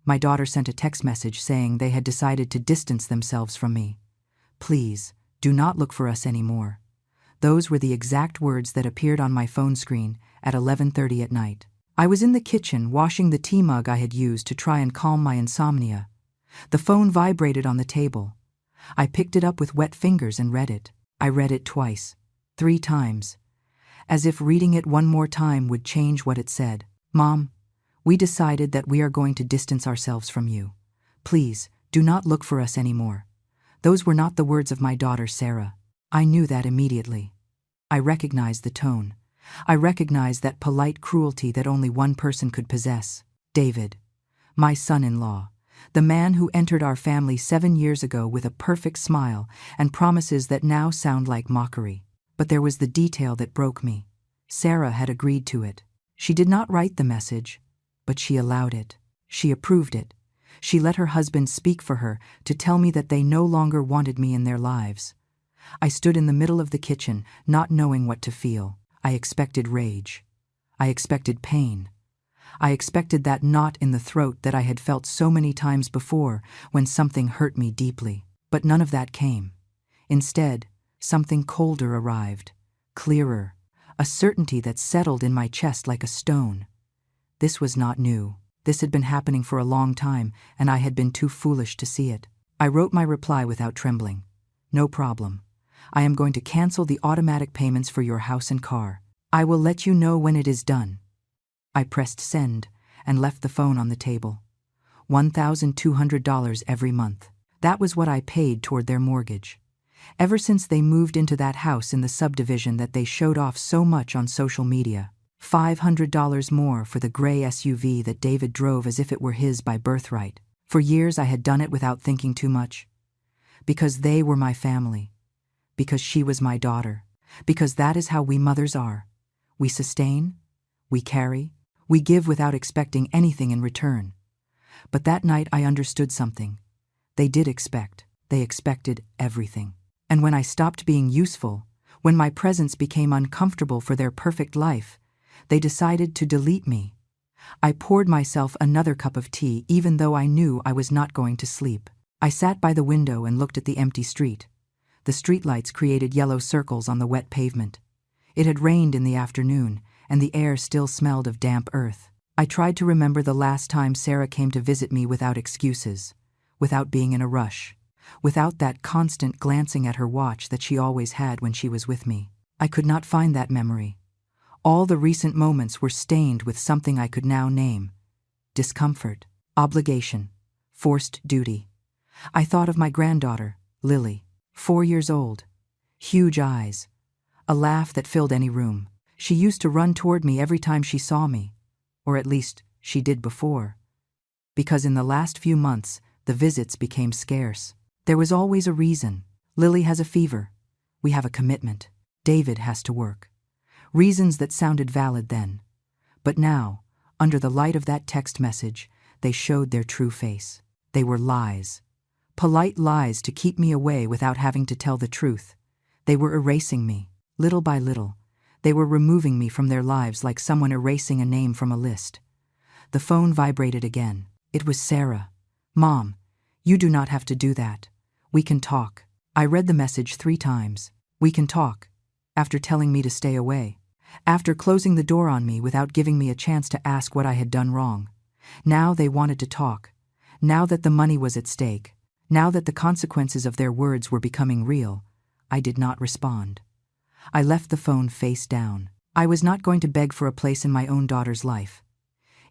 My daughter sent a text message saying they had decided to distance themselves from me. Please, do not look for us anymore. Those were the exact words that appeared on my phone screen at 11:30 at night. I was in the kitchen washing the tea mug I had used to try and calm my insomnia. The phone vibrated on the table. I picked it up with wet fingers and read it. I read it twice, 3 times, as if reading it one more time would change what it said. Mom, we decided that we are going to distance ourselves from you. Please, do not look for us anymore. Those were not the words of my daughter Sarah. I knew that immediately. I recognized the tone. I recognized that polite cruelty that only one person could possess. David, my son-in-law, the man who entered our family 7 years ago with a perfect smile and promises that now sound like mockery. But there was the detail that broke me. Sarah had agreed to it. She did not write the message, but she allowed it. She approved it. She let her husband speak for her to tell me that they no longer wanted me in their lives. I stood in the middle of the kitchen, not knowing what to feel. I expected rage. I expected pain. I expected that knot in the throat that I had felt so many times before when something hurt me deeply. But none of that came. Instead, something colder arrived, clearer, a certainty that settled in my chest like a stone. This was not new. This had been happening for a long time, and I had been too foolish to see it. I wrote my reply without trembling. No problem. I am going to cancel the automatic payments for your house and car. I will let you know when it is done. I pressed send and left the phone on the table. $1,200 every month. That was what I paid toward their mortgage. Ever since they moved into that house in the subdivision that they showed off so much on social media. $500 more for the gray SUV that David drove as if it were his by birthright. For years I had done it without thinking too much. Because they were my family. Because she was my daughter. Because that is how we mothers are. We sustain, we carry, we give without expecting anything in return. But that night I understood something. They did expect. They expected everything. And when I stopped being useful, when my presence became uncomfortable for their perfect life, they decided to delete me. I poured myself another cup of tea even though I knew I was not going to sleep. I sat by the window and looked at the empty street. The streetlights created yellow circles on the wet pavement. It had rained in the afternoon, and the air still smelled of damp earth. I tried to remember the last time Sarah came to visit me without excuses, without being in a rush, without that constant glancing at her watch that she always had when she was with me. I could not find that memory. All the recent moments were stained with something I could now name: discomfort, obligation, forced duty. I thought of my granddaughter, Lily, 4 years old, huge eyes, a laugh that filled any room. She used to run toward me every time she saw me, or at least she did before. Because in the last few months, the visits became scarce. There was always a reason. Lily has a fever. We have a commitment. David has to work. Reasons that sounded valid then. But now, under the light of that text message, they showed their true face. They were lies. Polite lies to keep me away without having to tell the truth. They were erasing me, little by little. They were removing me from their lives like someone erasing a name from a list. The phone vibrated again. It was Sarah. Mom, you do not have to do that. We can talk. I read the message 3 times. We can talk. After telling me to stay away. After closing the door on me without giving me a chance to ask what I had done wrong. Now they wanted to talk. Now that the money was at stake. Now that the consequences of their words were becoming real, I did not respond. I left the phone face down. I was not going to beg for a place in my own daughter's life.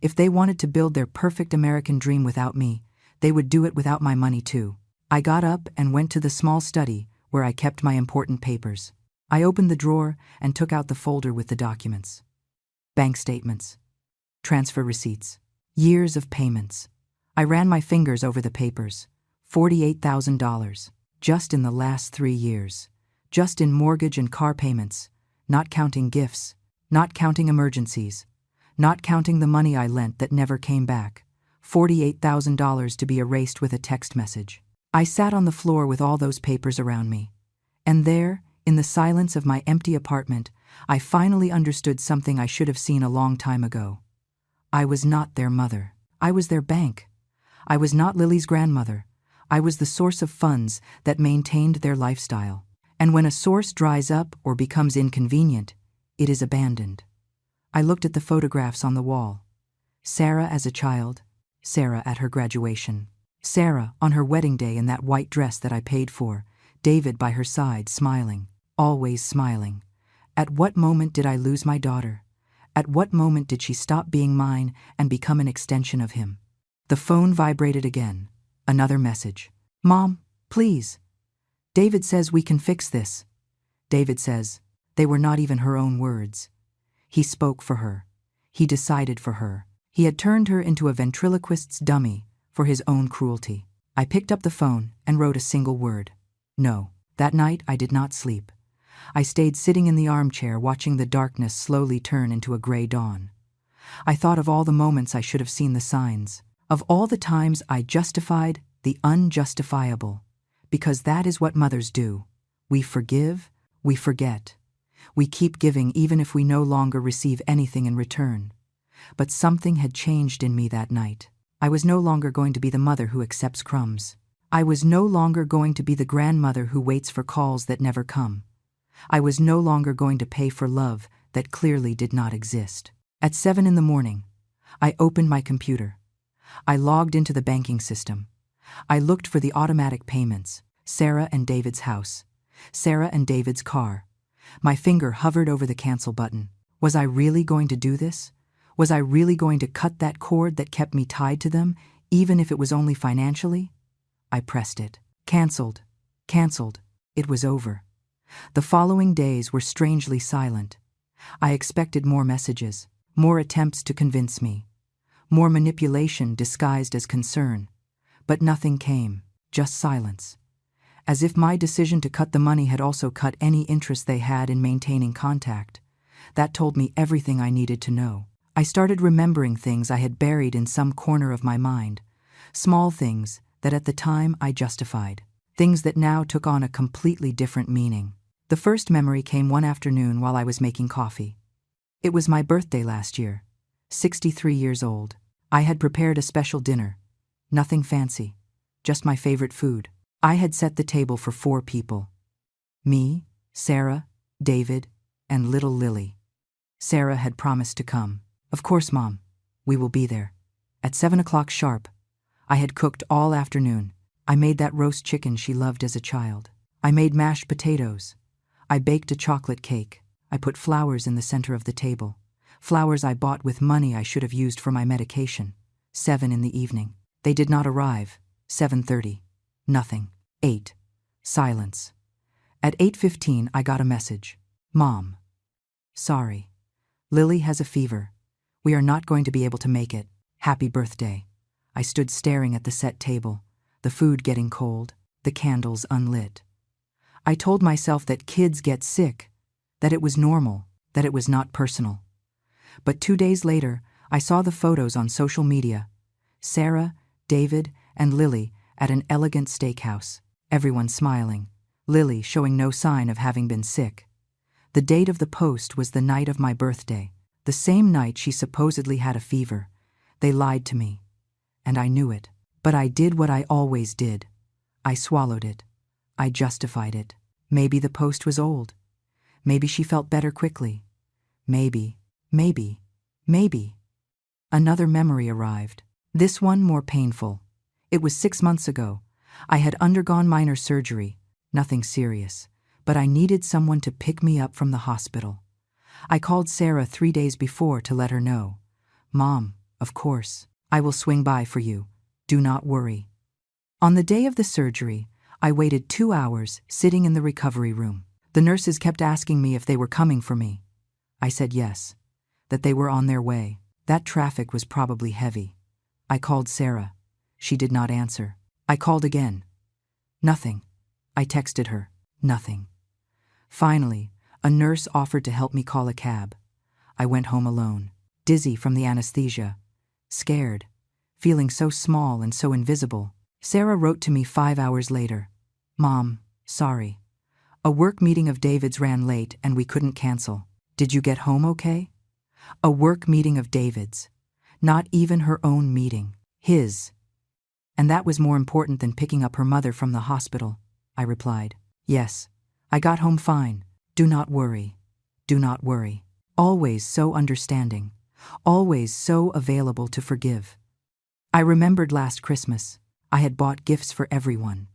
If they wanted to build their perfect American dream without me, they would do it without my money too. I got up and went to the small study where I kept my important papers. I opened the drawer and took out the folder with the documents. Bank statements. Transfer receipts. Years of payments. I ran my fingers over the papers. $48,000. Just in the last 3 years. Just in mortgage and car payments. Not counting gifts. Not counting emergencies. Not counting the money I lent that never came back. $48,000 to be erased with a text message. I sat on the floor with all those papers around me. And there, in the silence of my empty apartment, I finally understood something I should have seen a long time ago. I was not their mother. I was their bank. I was not Lily's grandmother. I was the source of funds that maintained their lifestyle. And when a source dries up or becomes inconvenient, it is abandoned. I looked at the photographs on the wall. Sarah as a child, Sarah at her graduation, Sarah on her wedding day in that white dress that I paid for, David by her side smiling, always smiling. At what moment did I lose my daughter? At what moment did she stop being mine and become an extension of him? The phone vibrated again. Another message. Mom, please. David says we can fix this. David says, they were not even her own words. He spoke for her. He decided for her. He had turned her into a ventriloquist's dummy for his own cruelty. I picked up the phone and wrote a single word. No. That night I did not sleep. I stayed sitting in the armchair watching the darkness slowly turn into a gray dawn. I thought of all the moments I should have seen the signs, of all the times I justified the unjustifiable, because that is what mothers do. We forgive, we forget. We keep giving even if we no longer receive anything in return. But something had changed in me that night. I was no longer going to be the mother who accepts crumbs. I was no longer going to be the grandmother who waits for calls that never come. I was no longer going to pay for love that clearly did not exist. At 7 a.m, I opened my computer. I logged into the banking system. I looked for the automatic payments, Sarah and David's house, Sarah and David's car. My finger hovered over the cancel button. Was I really going to do this? Was I really going to cut that cord that kept me tied to them, even if it was only financially? I pressed it. Cancelled. Cancelled. It was over. The following days were strangely silent. I expected more messages, more attempts to convince me, more manipulation disguised as concern. But nothing came, just silence. As if my decision to cut the money had also cut any interest they had in maintaining contact. That told me everything I needed to know. I started remembering things I had buried in some corner of my mind, small things that at the time I justified, things that now took on a completely different meaning. The first memory came one afternoon while I was making coffee. It was my birthday last year, 63 years old. I had prepared a special dinner. Nothing fancy, just my favorite food. I had set the table for 4 people. Me, Sarah, David, and little Lily. Sarah had promised to come. Of course, Mom. We will be there. At 7 o'clock sharp. I had cooked all afternoon. I made that roast chicken she loved as a child. I made mashed potatoes. I baked a chocolate cake. I put flowers in the center of the table. Flowers I bought with money I should have used for my medication. 7 in the evening. They did not arrive. 7:30. Nothing. 8. Silence. At 8:15 I got a message. Mom. Sorry. Lily has a fever. We are not going to be able to make it. Happy birthday. I stood staring at the set table, the food getting cold, the candles unlit. I told myself that kids get sick, that it was normal, that it was not personal. But 2 days later, I saw the photos on social media. Sarah, David, and Lily at an elegant steakhouse, everyone smiling, Lily showing no sign of having been sick. The date of the post was the night of my birthday, the same night she supposedly had a fever. They lied to me, and I knew it. But I did what I always did. I swallowed it. I justified it. Maybe the post was old. Maybe she felt better quickly. Maybe. Another memory arrived. This one more painful. It was 6 months ago. I had undergone minor surgery, nothing serious, but I needed someone to pick me up from the hospital. I called Sarah 3 days before to let her know. Mom, of course, I will swing by for you. Do not worry. On the day of the surgery, I waited 2 hours sitting in the recovery room. The nurses kept asking me if they were coming for me. I said yes, that they were on their way. That traffic was probably heavy. I called Sarah. She did not answer. I called again. Nothing. I texted her. Nothing. Finally, a nurse offered to help me call a cab. I went home alone, dizzy from the anesthesia, scared, feeling so small and so invisible. Sarah wrote to me 5 hours later. Mom, sorry. A work meeting of David's ran late and we couldn't cancel. Did you get home okay? A work meeting of David's. Not even her own meeting. His. And that was more important than picking up her mother from the hospital, I replied. Yes, I got home fine. Do not worry. Do not worry. Always so understanding. Always so available to forgive. I remembered last Christmas. I had bought gifts for everyone.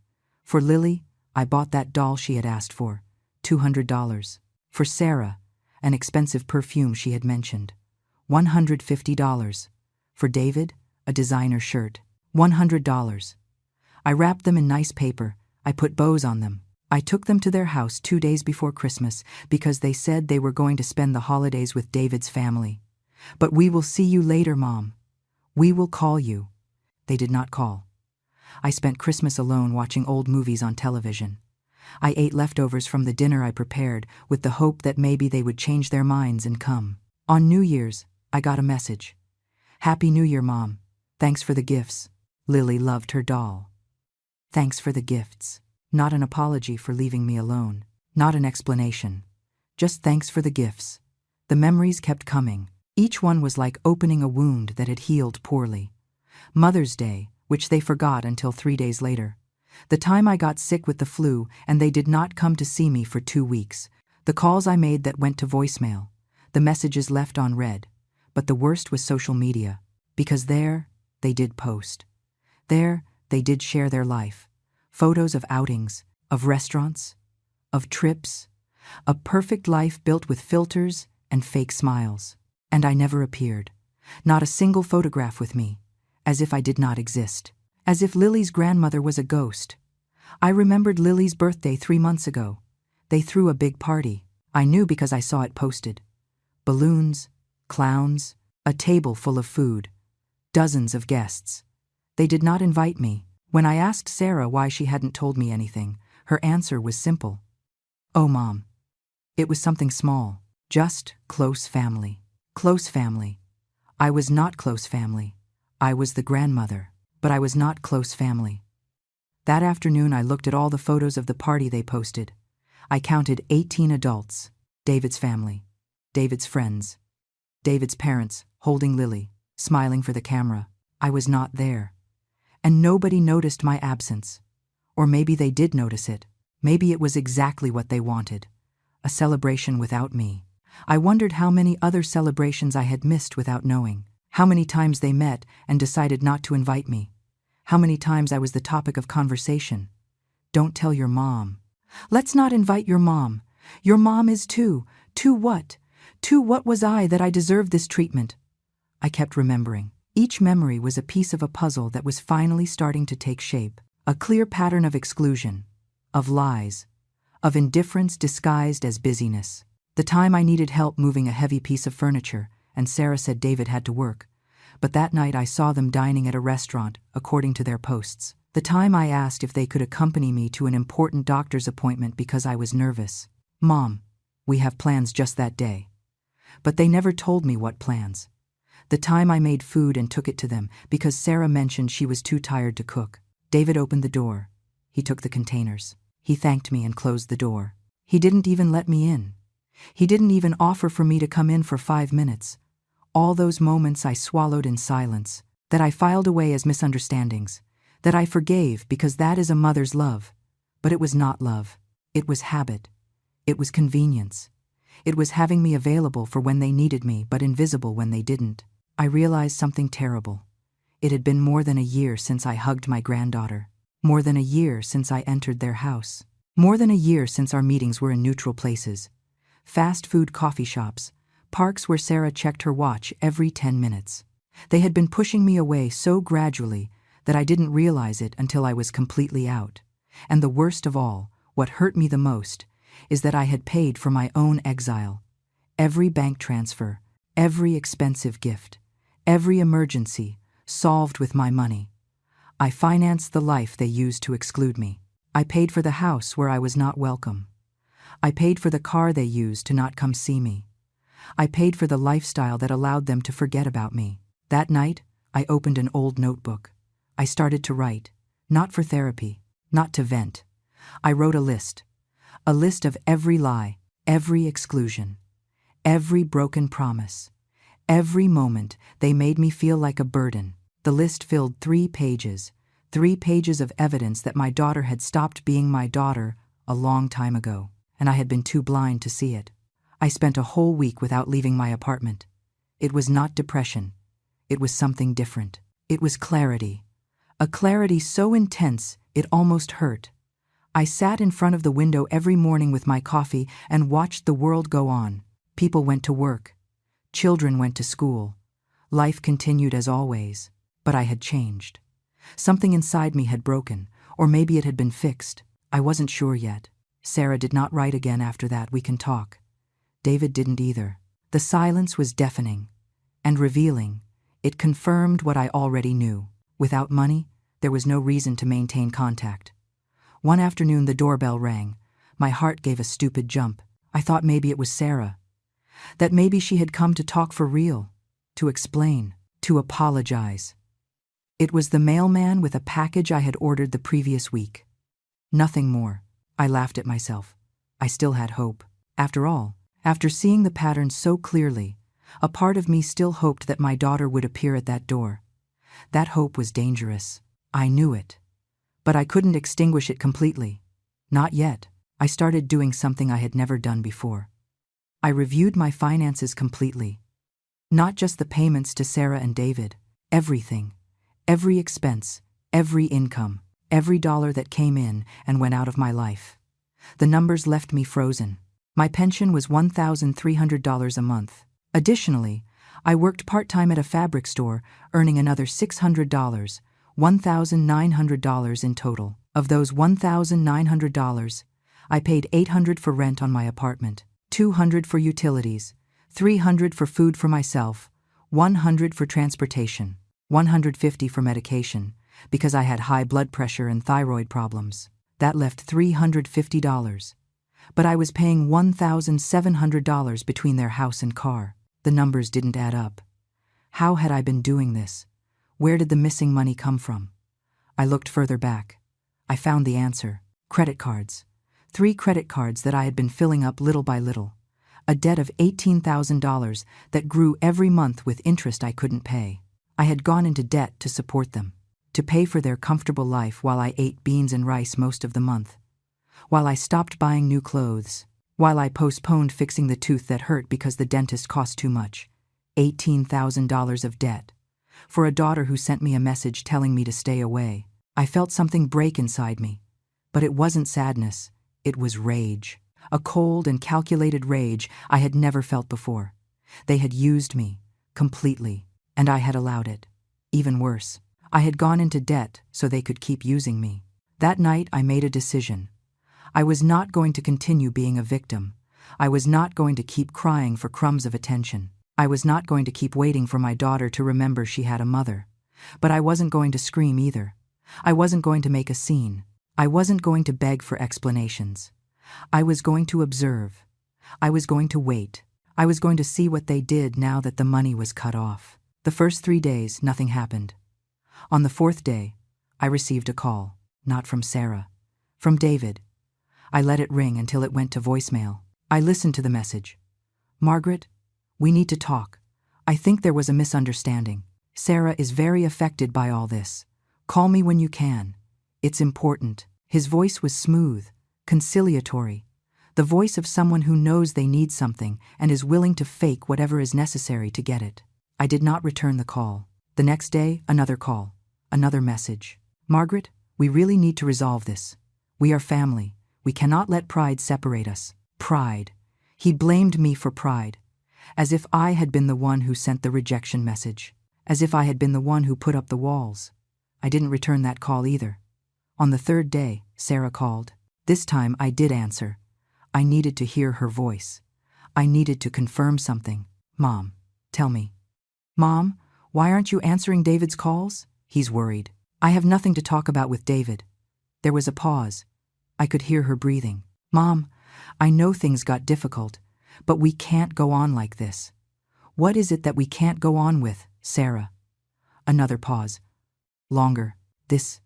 For Lily, I bought that doll she had asked for, $200. For Sarah, an expensive perfume she had mentioned, $150. For David, a designer shirt, $100. I wrapped them in nice paper. I put bows on them. I took them to their house 2 days before Christmas because they said they were going to spend the holidays with David's family. But we will see you later, Mom. We will call you. They did not call. I spent Christmas alone watching old movies on television. I ate leftovers from the dinner I prepared with the hope that maybe they would change their minds and come. On New Year's, I got a message. Happy New Year, Mom. Thanks for the gifts. Lily loved her doll. Thanks for the gifts. Not an apology for leaving me alone. Not an explanation. Just thanks for the gifts. The memories kept coming. Each one was like opening a wound that had healed poorly. Mother's Day, which they forgot until 3 days later. The time I got sick with the flu and they did not come to see me for 2 weeks. The calls I made that went to voicemail. The messages left on read. But the worst was social media. Because there, they did post. There, they did share their life. Photos of outings, of restaurants, of trips. A perfect life built with filters and fake smiles. And I never appeared. Not a single photograph with me. As if I did not exist. As if Lily's grandmother was a ghost. I remembered Lily's birthday 3 months ago. They threw a big party. I knew because I saw it posted. Balloons, clowns, a table full of food. Dozens of guests. They did not invite me. When I asked Sarah why she hadn't told me anything, her answer was simple. Oh, Mom. It was something small. Just close family. Close family. I was not close family. I was the grandmother. But I was not close family. That afternoon I looked at all the photos of the party they posted. I counted 18 adults. David's family. David's friends. David's parents, holding Lily, smiling for the camera. I was not there. And nobody noticed my absence. Or maybe they did notice it. Maybe it was exactly what they wanted. A celebration without me. I wondered how many other celebrations I had missed without knowing. How many times they met and decided not to invite me. How many times I was the topic of conversation. Don't tell your mom. Let's not invite your mom. Your mom is too. Too what? Too what was I that I deserved this treatment? I kept remembering. Each memory was a piece of a puzzle that was finally starting to take shape. A clear pattern of exclusion. Of lies. Of indifference disguised as busyness. The time I needed help moving a heavy piece of furniture, and Sarah said David had to work. But that night I saw them dining at a restaurant, according to their posts. The time I asked if they could accompany me to an important doctor's appointment because I was nervous. Mom, we have plans just that day. But they never told me what plans. The time I made food and took it to them because Sarah mentioned she was too tired to cook. David opened the door. He took the containers. He thanked me and closed the door. He didn't even let me in. He didn't even offer for me to come in for 5 minutes. All those moments I swallowed in silence, that I filed away as misunderstandings, that I forgave because that is a mother's love. But it was not love. It was habit. It was convenience. It was having me available for when they needed me but invisible when they didn't. I realized something terrible. It had been more than a year since I hugged my granddaughter. More than a year since I entered their house. More than a year since our meetings were in neutral places. Fast food coffee shops. Parks where Sarah checked her watch every 10 minutes. They had been pushing me away so gradually that I didn't realize it until I was completely out. And the worst of all, what hurt me the most, is that I had paid for my own exile. Every bank transfer, every expensive gift, every emergency, solved with my money. I financed the life they used to exclude me. I paid for the house where I was not welcome. I paid for the car they used to not come see me. I paid for the lifestyle that allowed them to forget about me. That night, I opened an old notebook. I started to write, not for therapy, not to vent. I wrote a list of every lie, every exclusion, every broken promise, every moment they made me feel like a burden. The list filled 3 pages, 3 pages of evidence that my daughter had stopped being my daughter a long time ago, and I had been too blind to see it. I spent a whole week without leaving my apartment. It was not depression. It was something different. It was clarity. A clarity so intense it almost hurt. I sat in front of the window every morning with my coffee and watched the world go on. People went to work. Children went to school. Life continued as always. But I had changed. Something inside me had broken, or maybe it had been fixed. I wasn't sure yet. Sarah did not write again after that. We can talk. David didn't either. The silence was deafening and revealing. It confirmed what I already knew. Without money, there was no reason to maintain contact. One afternoon the doorbell rang. My heart gave a stupid jump. I thought maybe it was Sarah. That maybe she had come to talk for real, to explain, to apologize. It was the mailman with a package I had ordered the previous week. Nothing more. I laughed at myself. I still had hope. After all, after seeing the pattern so clearly, a part of me still hoped that my daughter would appear at that door. That hope was dangerous. I knew it. But I couldn't extinguish it completely. Not yet. I started doing something I had never done before. I reviewed my finances completely. Not just the payments to Sarah and David. Everything. Every expense. Every income. Every dollar that came in and went out of my life. The numbers left me frozen. My pension was $1,300 a month. Additionally, I worked part-time at a fabric store, earning another $600, $1,900 in total. Of those $1,900, I paid $800 for rent on my apartment, $200 for utilities, $300 for food for myself, $100 for transportation, $150 for medication, because I had high blood pressure and thyroid problems. That left $350. But I was paying $1,700 between their house and car. The numbers didn't add up. How had I been doing this? Where did the missing money come from? I looked further back. I found the answer. Credit cards. 3 credit cards that I had been filling up little by little. A debt of $18,000 that grew every month with interest I couldn't pay. I had gone into debt to support them, to pay for their comfortable life while I ate beans and rice most of the month. While I stopped buying new clothes. While I postponed fixing the tooth that hurt because the dentist cost too much. $18,000 of debt. For a daughter who sent me a message telling me to stay away. I felt something break inside me. But it wasn't sadness. It was rage. A cold and calculated rage I had never felt before. They had used me, completely, and I had allowed it. Even worse, I had gone into debt so they could keep using me. That night I made a decision. I was not going to continue being a victim. I was not going to keep crying for crumbs of attention. I was not going to keep waiting for my daughter to remember she had a mother. But I wasn't going to scream either. I wasn't going to make a scene. I wasn't going to beg for explanations. I was going to observe. I was going to wait. I was going to see what they did now that the money was cut off. The first 3 days, nothing happened. On the 4th day, I received a call. Not from Sarah. From David. I let it ring until it went to voicemail. I listened to the message. Margaret, we need to talk. I think there was a misunderstanding. Sarah is very affected by all this. Call me when you can. It's important. His voice was smooth, conciliatory. The voice of someone who knows they need something and is willing to fake whatever is necessary to get it. I did not return the call. The next day, another call. Another message. Margaret, we really need to resolve this. We are family. We cannot let pride separate us. Pride. He blamed me for pride. As if I had been the one who sent the rejection message. As if I had been the one who put up the walls. I didn't return that call either. On the 3rd day, Sarah called. This time I did answer. I needed to hear her voice. I needed to confirm something. Mom, tell me. Mom, why aren't you answering David's calls? He's worried. I have nothing to talk about with David. There was a pause. I could hear her breathing. Mom, I know things got difficult, but we can't go on like this. What is it that we can't go on with, Sarah? Another pause. Longer. This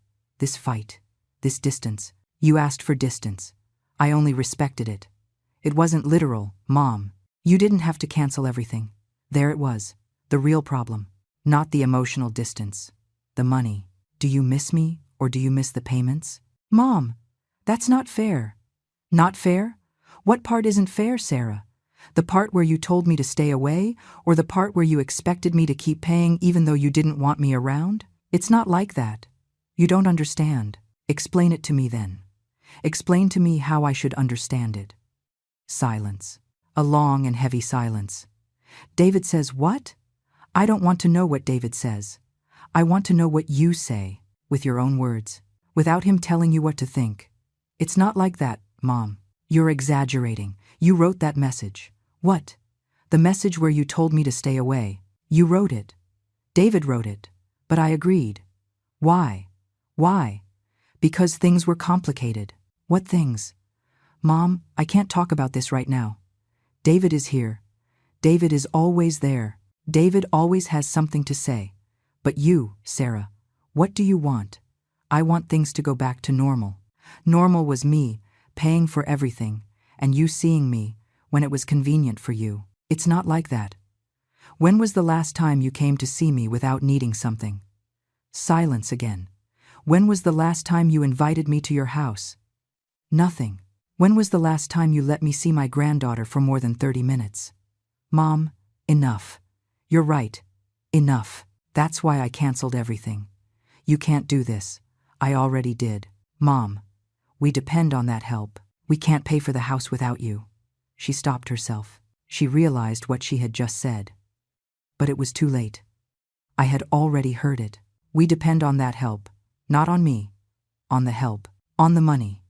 fight. This distance. You asked for distance. I only respected it. It wasn't literal, Mom. You didn't have to cancel everything. There it was. The real problem. Not the emotional distance. The money. Do you miss me Or do you miss the payments? Mom, that's not fair. Not fair? What part isn't fair, Sarah? The part where you told me to stay away, or the part where you expected me to keep paying even though you didn't want me around? It's not like that. You don't understand. Explain it to me then. Explain to me how I should understand it. Silence. A long and heavy silence. David says, "What?" I don't want to know what David says. I want to know what you say, with your own words, without him telling you what to think. It's not like that, Mom. You're exaggerating. You wrote that message. What? The message where you told me to stay away. You wrote it. David wrote it. But I agreed. Why? Why? Because things were complicated. What things? Mom, I can't talk about this right now. David is here. David is always there. David always has something to say. But you, Sarah, what do you want? I want things to go back to normal. Normal was me, paying for everything, and you seeing me when it was convenient for you. It's not like that. When was the last time you came to see me without needing something? Silence again. When was the last time you invited me to your house? Nothing. When was the last time you let me see my granddaughter for more than 30 minutes? Mom, enough. You're right. Enough. That's why I canceled everything. You can't do this. I already did. Mom, we depend on that help. We can't pay for the house without you. She stopped herself. She realized what she had just said. But it was too late. I had already heard it. We depend on that help. Not on me. On the help. On the money.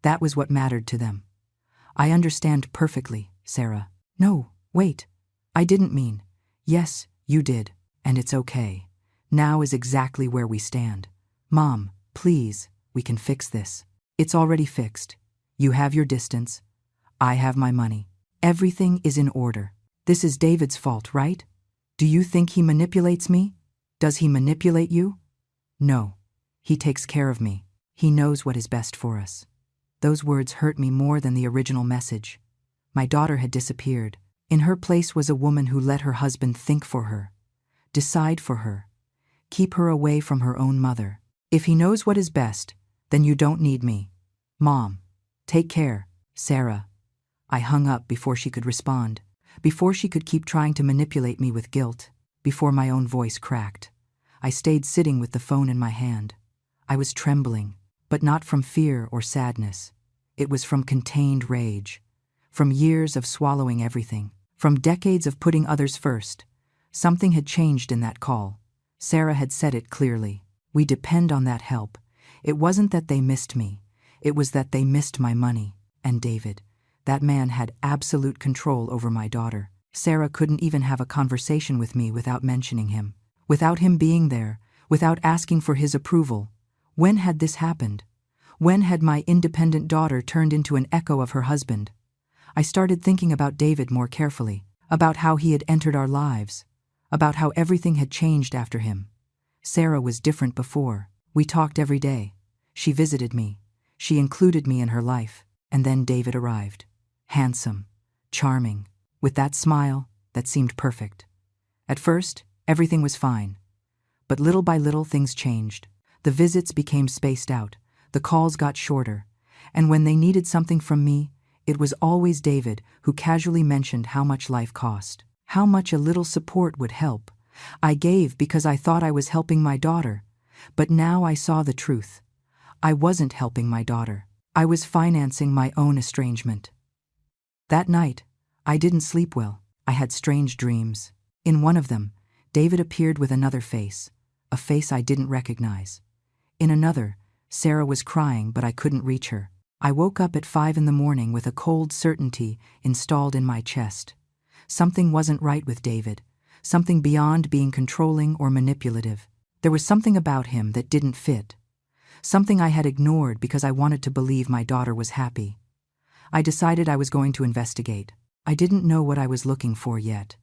That was what mattered to them. I understand perfectly, Sarah. No, wait. I didn't mean. Yes, you did. And it's okay. Now is exactly where we stand. Mom, please, we can fix this. It's already fixed. You have your distance. I have my money. Everything is in order. This is David's fault, right? Do you think he manipulates me? Does he manipulate you? No. He takes care of me. He knows what is best for us. Those words hurt me more than the original message. My daughter had disappeared. In her place was a woman who let her husband think for her, decide for her, keep her away from her own mother. If he knows what is best, then you don't need me. Mom, take care, Sarah. I hung up before she could respond, before she could keep trying to manipulate me with guilt, before my own voice cracked. I stayed sitting with the phone in my hand. I was trembling, but not from fear or sadness. It was from contained rage, from years of swallowing everything, from decades of putting others first. Something had changed in that call. Sarah had said it clearly. We depend on that help. It wasn't that they missed me. It was that they missed my money. And David, that man had absolute control over my daughter. Sarah couldn't even have a conversation with me without mentioning him, without him being there, without asking for his approval. When had this happened? When had my independent daughter turned into an echo of her husband? I started thinking about David more carefully, about how he had entered our lives, about how everything had changed after him. Sarah was different before. We talked every day. She visited me. She included me in her life. And then David arrived. Handsome, charming, with that smile that seemed perfect. At first, everything was fine. But little by little things changed. The visits became spaced out. The calls got shorter. And when they needed something from me, it was always David who casually mentioned how much life cost, how much a little support would help. I gave because I thought I was helping my daughter. But now I saw the truth. I wasn't helping my daughter. I was financing my own estrangement. That night, I didn't sleep well. I had strange dreams. In one of them, David appeared with another face, a face I didn't recognize. In another, Sarah was crying, but I couldn't reach her. I woke up at 5 a.m. with a cold certainty installed in my chest. Something wasn't right with David, something beyond being controlling or manipulative. There was something about him that didn't fit, something I had ignored because I wanted to believe my daughter was happy. I decided I was going to investigate. I didn't know what I was looking for yet,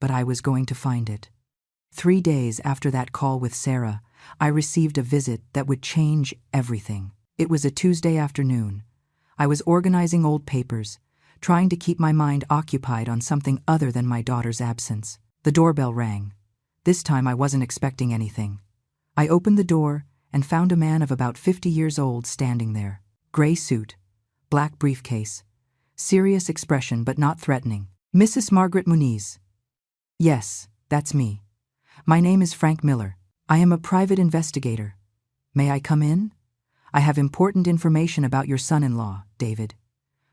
but I was going to find it. 3 days after that call with Sarah, I received a visit that would change everything. It was a Tuesday afternoon. I was organizing old papers, trying to keep my mind occupied on something other than my daughter's absence. The doorbell rang. This time I wasn't expecting anything. I opened the door, and found a man of about 50 years old standing there. Gray suit, black briefcase, serious expression but not threatening. Mrs. Margaret Muniz. Yes, that's me. My name is Frank Miller. I am a private investigator. May I come in? I have important information about your son-in-law, David.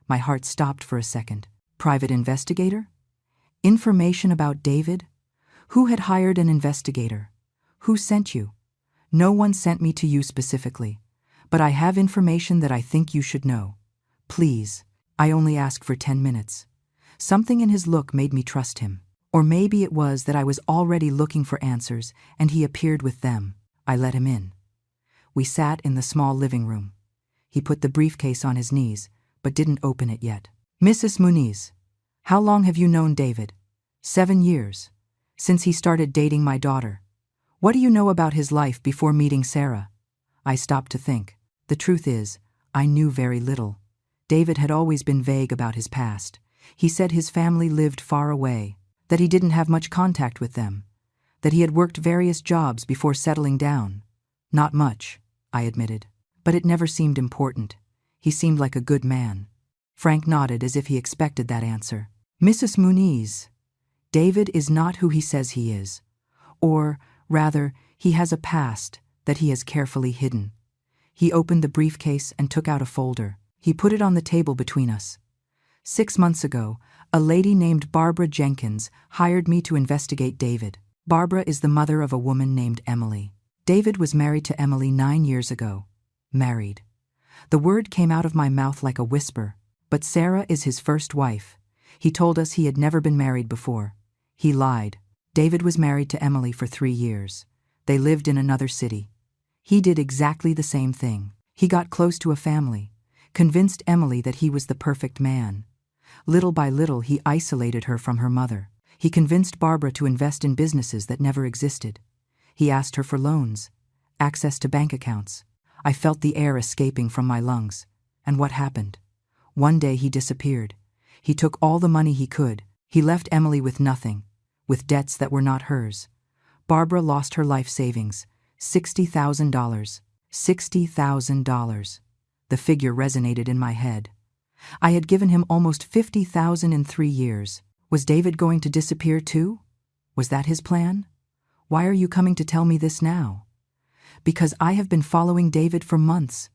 My heart stopped for a second. Private investigator? Information about David? Who had hired an investigator? Who sent you? No one sent me to you specifically, but I have information that I think you should know. Please, I only ask for 10 minutes. Something in his look made me trust him. Or maybe it was that I was already looking for answers and he appeared with them. I let him in. We sat in the small living room. He put the briefcase on his knees, but didn't open it yet. Mrs. Muniz, how long have you known David? 7 years. Since he started dating my daughter. What do you know about his life before meeting Sarah? I stopped to think. The truth is, I knew very little. David had always been vague about his past. He said his family lived far away, that he didn't have much contact with them, that he had worked various jobs before settling down. Not much, I admitted. But it never seemed important. He seemed like a good man. Frank nodded as if he expected that answer. Mrs. Muniz, David is not who he says he is. Or, rather, he has a past that he has carefully hidden. He opened the briefcase and took out a folder. He put it on the table between us. 6 months ago, a lady named Barbara Jenkins hired me to investigate David. Barbara is the mother of a woman named Emily. David was married to Emily 9 years ago. Married. The word came out of my mouth like a whisper, but Sarah is his first wife. He told us he had never been married before. He lied. David was married to Emily for 3 years. They lived in another city. He did exactly the same thing. He got close to a family, convinced Emily that he was the perfect man. Little by little, he isolated her from her mother. He convinced Barbara to invest in businesses that never existed. He asked her for loans, access to bank accounts. I felt the air escaping from my lungs. And what happened? One day he disappeared. He took all the money he could. He left Emily with nothing, with debts that were not hers. Barbara lost her life savings, $60,000. $60,000. The figure resonated in my head. I had given him almost $50,000 in 3 years. Was David going to disappear too? Was that his plan? Why are you coming to tell me this now? Because I have been following David for months.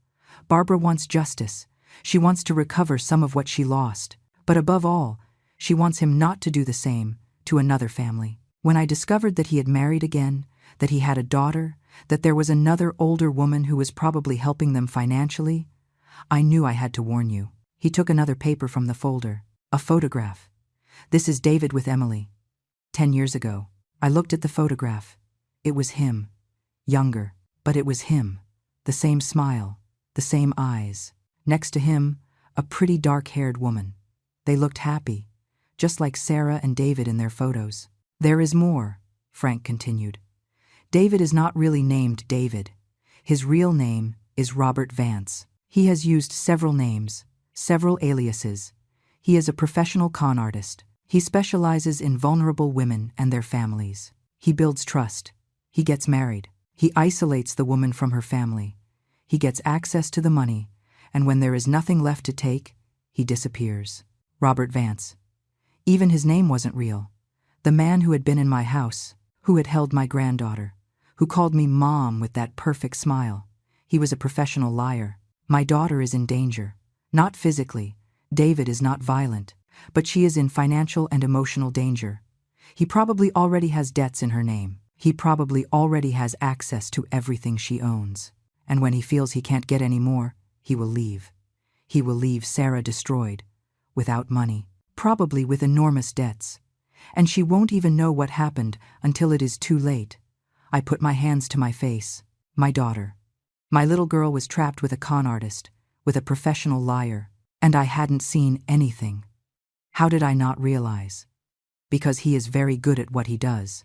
Barbara wants justice. She wants to recover some of what she lost. But above all, she wants him not to do the same to another family. When I discovered that he had married again, that he had a daughter, that there was another older woman who was probably helping them financially, I knew I had to warn you. He took another paper from the folder. A photograph. This is David with Emily. 10 years ago. I looked at the photograph. It was him. Younger. But it was him. The same smile. The same eyes. Next to him, a pretty dark-haired woman. They looked happy, just like Sarah and David in their photos. There is more, Frank continued. David is not really named David. His real name is Robert Vance. He has used several names, several aliases. He is a professional con artist. He specializes in vulnerable women and their families. He builds trust. He gets married. He isolates the woman from her family. He gets access to the money, and when there is nothing left to take, he disappears. Robert Vance. Even his name wasn't real. The man who had been in my house, who had held my granddaughter, who called me Mom with that perfect smile. He was a professional liar. My daughter is in danger. Not physically. David is not violent. But she is in financial and emotional danger. He probably already has debts in her name. He probably already has access to everything she owns. And when he feels he can't get any more, he will leave. He will leave Sarah destroyed, without money, probably with enormous debts. And she won't even know what happened until it is too late. I put my hands to my face. My daughter. My little girl was trapped with a con artist, with a professional liar, and I hadn't seen anything. How did I not realize? Because he is very good at what he does.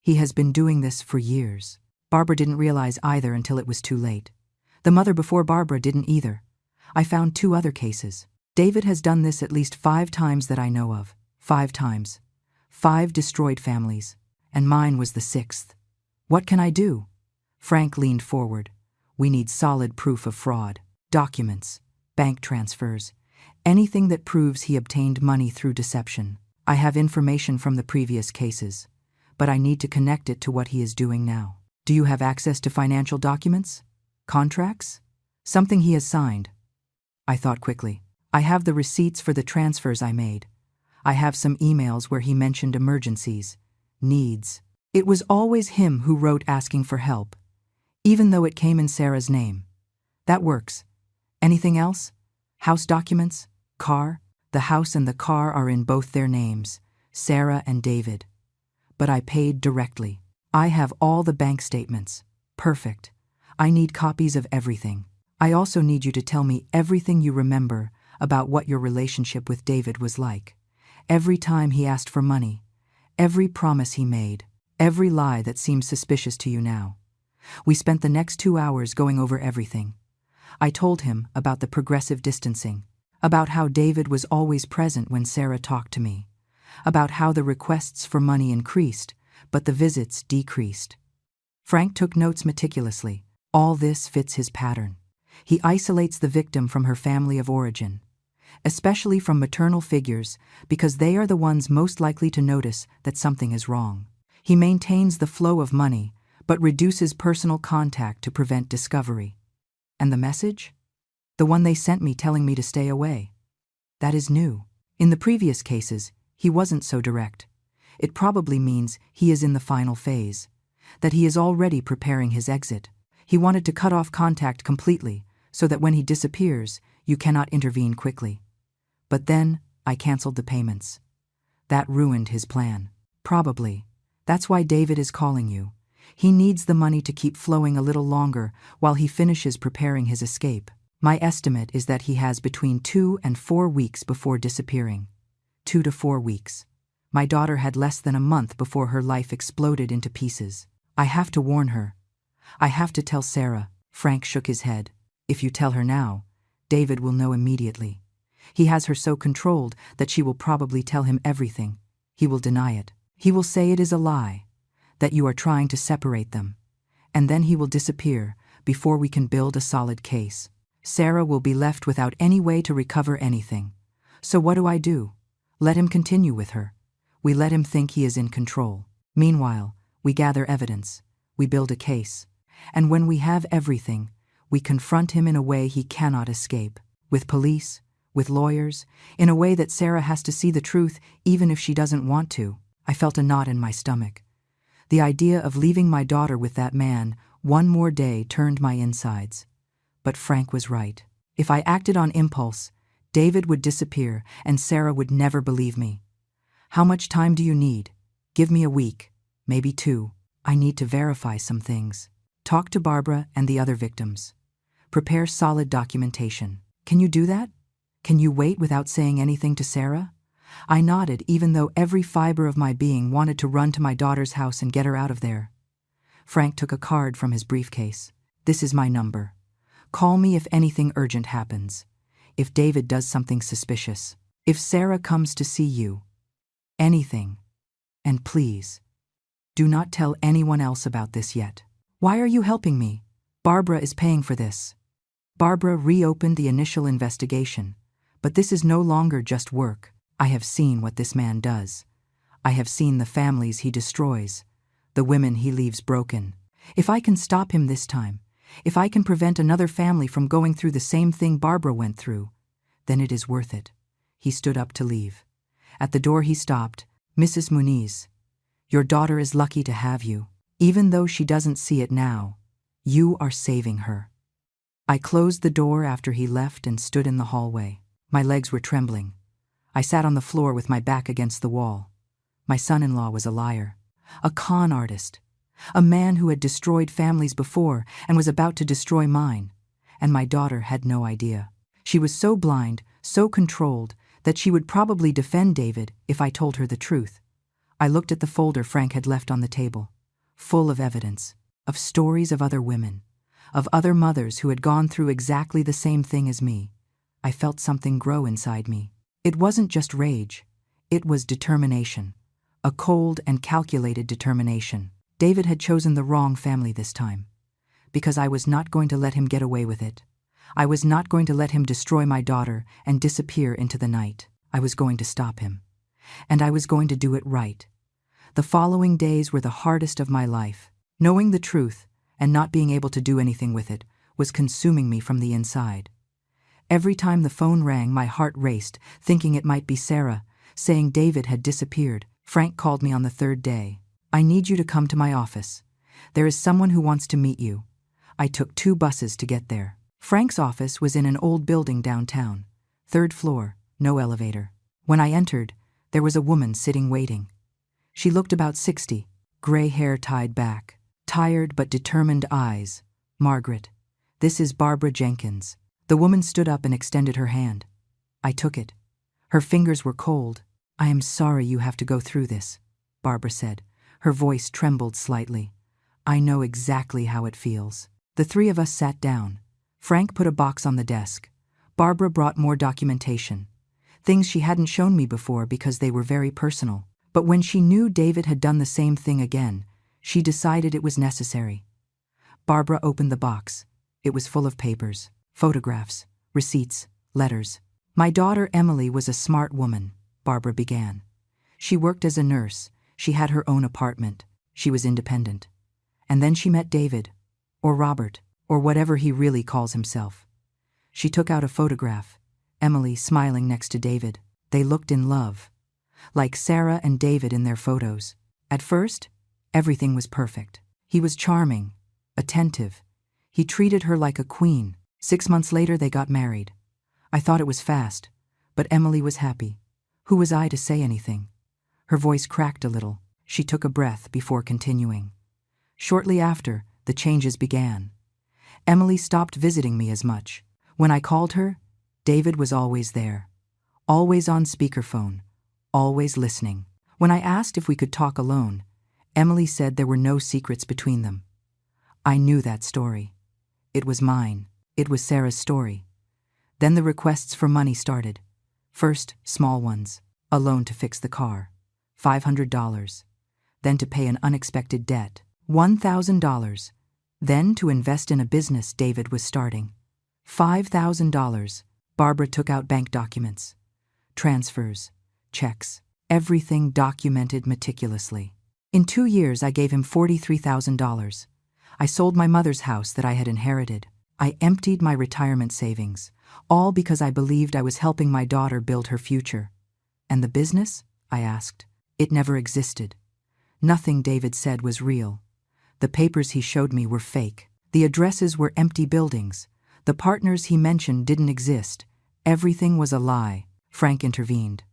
He has been doing this for years. Barbara didn't realize either until it was too late. The mother before Barbara didn't either. I found 2 other cases. David has done this at least 5 times that I know of. 5 times. 5 destroyed families. And mine was the 6th. What can I do? Frank leaned forward. We need solid proof of fraud. Documents, bank transfers, anything that proves he obtained money through deception. I have information from the previous cases, but I need to connect it to what he is doing now. Do you have access to financial documents? Contracts? Something he has signed? I thought quickly. I have the receipts for the transfers I made. I have some emails where he mentioned emergencies, needs. It was always him who wrote asking for help, even though it came in Sarah's name. That works. Anything else? House documents? Car? The house and the car are in both their names, Sarah and David. But I paid directly. I have all the bank statements. Perfect. I need copies of everything. I also need you to tell me everything you remember about what your relationship with David was like. Every time he asked for money, every promise he made, every lie that seems suspicious to you now. We spent the next 2 hours going over everything. I told him about the progressive distancing, about how David was always present when Sarah talked to me, about how the requests for money increased, but the visits decreased. Frank took notes meticulously. All this fits his pattern. He isolates the victim from her family of origin, especially from maternal figures, because they are the ones most likely to notice that something is wrong. He maintains the flow of money, but reduces personal contact to prevent discovery. And the message? The one they sent me telling me to stay away. That is new. In the previous cases, he wasn't so direct. It probably means he is in the final phase, that he is already preparing his exit. He wanted to cut off contact completely, so that when he disappears, you cannot intervene quickly. But then, I canceled the payments. That ruined his plan. Probably. That's why David is calling you. He needs the money to keep flowing a little longer while he finishes preparing his escape. My estimate is that he has between 2 and 4 weeks before disappearing. 2 to 4 weeks. My daughter had less than a month before her life exploded into pieces. I have to warn her. I have to tell Sarah. Frank shook his head. If you tell her now, David will know immediately. He has her so controlled that she will probably tell him everything. He will deny it. He will say it is a lie, that you are trying to separate them. And then he will disappear before we can build a solid case. Sarah will be left without any way to recover anything. So what do? Let him continue with her. We let him think he is in control. Meanwhile, we gather evidence. We build a case. And when we have everything, we confront him in a way he cannot escape. With police, with lawyers, in a way that Sarah has to see the truth even if she doesn't want to. I felt a knot in my stomach. The idea of leaving my daughter with that man one more day turned my insides. But Frank was right. If I acted on impulse, David would disappear and Sarah would never believe me. How much time do you need? Give me a week, maybe 2. I need to verify some things. Talk to Barbara and the other victims. Prepare solid documentation. Can you do that? Can you wait without saying anything to Sarah? I nodded, even though every fiber of my being wanted to run to my daughter's house and get her out of there. Frank took a card from his briefcase. This is my number. Call me if anything urgent happens. If David does something suspicious. If Sarah comes to see you. Anything. And please, do not tell anyone else about this yet. Why are you helping me? Barbara is paying for this. Barbara reopened the initial investigation. But this is no longer just work. I have seen what this man does. I have seen the families he destroys, the women he leaves broken. If I can stop him this time, if I can prevent another family from going through the same thing Barbara went through, then it is worth it. He stood up to leave. At the door he stopped. Mrs. Muniz, your daughter is lucky to have you. Even though she doesn't see it now, you are saving her. I closed the door after he left and stood in the hallway. My legs were trembling. I sat on the floor with my back against the wall. My son-in-law was a liar, a con artist, a man who had destroyed families before and was about to destroy mine. And my daughter had no idea. She was so blind, so controlled, that she would probably defend David if I told her the truth. I looked at the folder Frank had left on the table, full of evidence, of stories of other women, of other mothers who had gone through exactly the same thing as me. I felt something grow inside me. It wasn't just rage. It was determination. A cold and calculated determination. David had chosen the wrong family this time. because I was not going to let him get away with it. I was not going to let him destroy my daughter and disappear into the night. I was going to stop him. And I was going to do it right. The following days were the hardest of my life. Knowing the truth and not being able to do anything with it was consuming me from the inside. Every time the phone rang, my heart raced, thinking it might be Sarah, saying David had disappeared. Frank called me on the third day. "I need you to come to my office. There is someone who wants to meet you." I took 2 buses to get there. Frank's office was in an old building downtown. 3rd floor, no elevator. When I entered, there was a woman sitting waiting. She looked about 60, gray hair tied back, tired but determined eyes. "Margaret, this is Barbara Jenkins." The woman stood up and extended her hand. I took it. Her fingers were cold. "I am sorry you have to go through this," Barbara said. Her voice trembled slightly. "I know exactly how it feels." The 3 of us sat down. Frank put a box on the desk. Barbara brought more documentation. Things she hadn't shown me before because they were very personal. But when she knew David had done the same thing again, she decided it was necessary. Barbara opened the box. It was full of papers, photographs, receipts, letters. "My daughter Emily was a smart woman," Barbara began. "She worked as a nurse. She had her own apartment. She was independent. And then she met David, or Robert, or whatever he really calls himself. She took out a photograph, Emily smiling next to David. They looked in love, like Sarah and David in their photos. At first, everything was perfect. He was charming, attentive. He treated her like a queen. 6 months later, they got married. I thought it was fast, but Emily was happy. Who was I to say anything? Her voice cracked a little. She took a breath before continuing. Shortly after, the changes began. Emily stopped visiting me as much. When I called her, David was always there, always on speakerphone, always listening. When I asked if we could talk alone, Emily said there were no secrets between them. I knew that story. It was mine. It was Sarah's story. Then the requests for money started. First, small ones. A loan to fix the car, $500. Then to pay an unexpected debt, $1,000. Then to invest in a business David was starting, $5,000. Barbara took out bank documents, transfers, checks, everything documented meticulously. In 2 years, I gave him $43,000. I sold my mother's house that I had inherited. I emptied my retirement savings, all because I believed I was helping my daughter build her future. And the business? I asked. It never existed. Nothing David said was real. The papers he showed me were fake. The addresses were empty buildings. The partners he mentioned didn't exist. Everything was a lie. Frank intervened.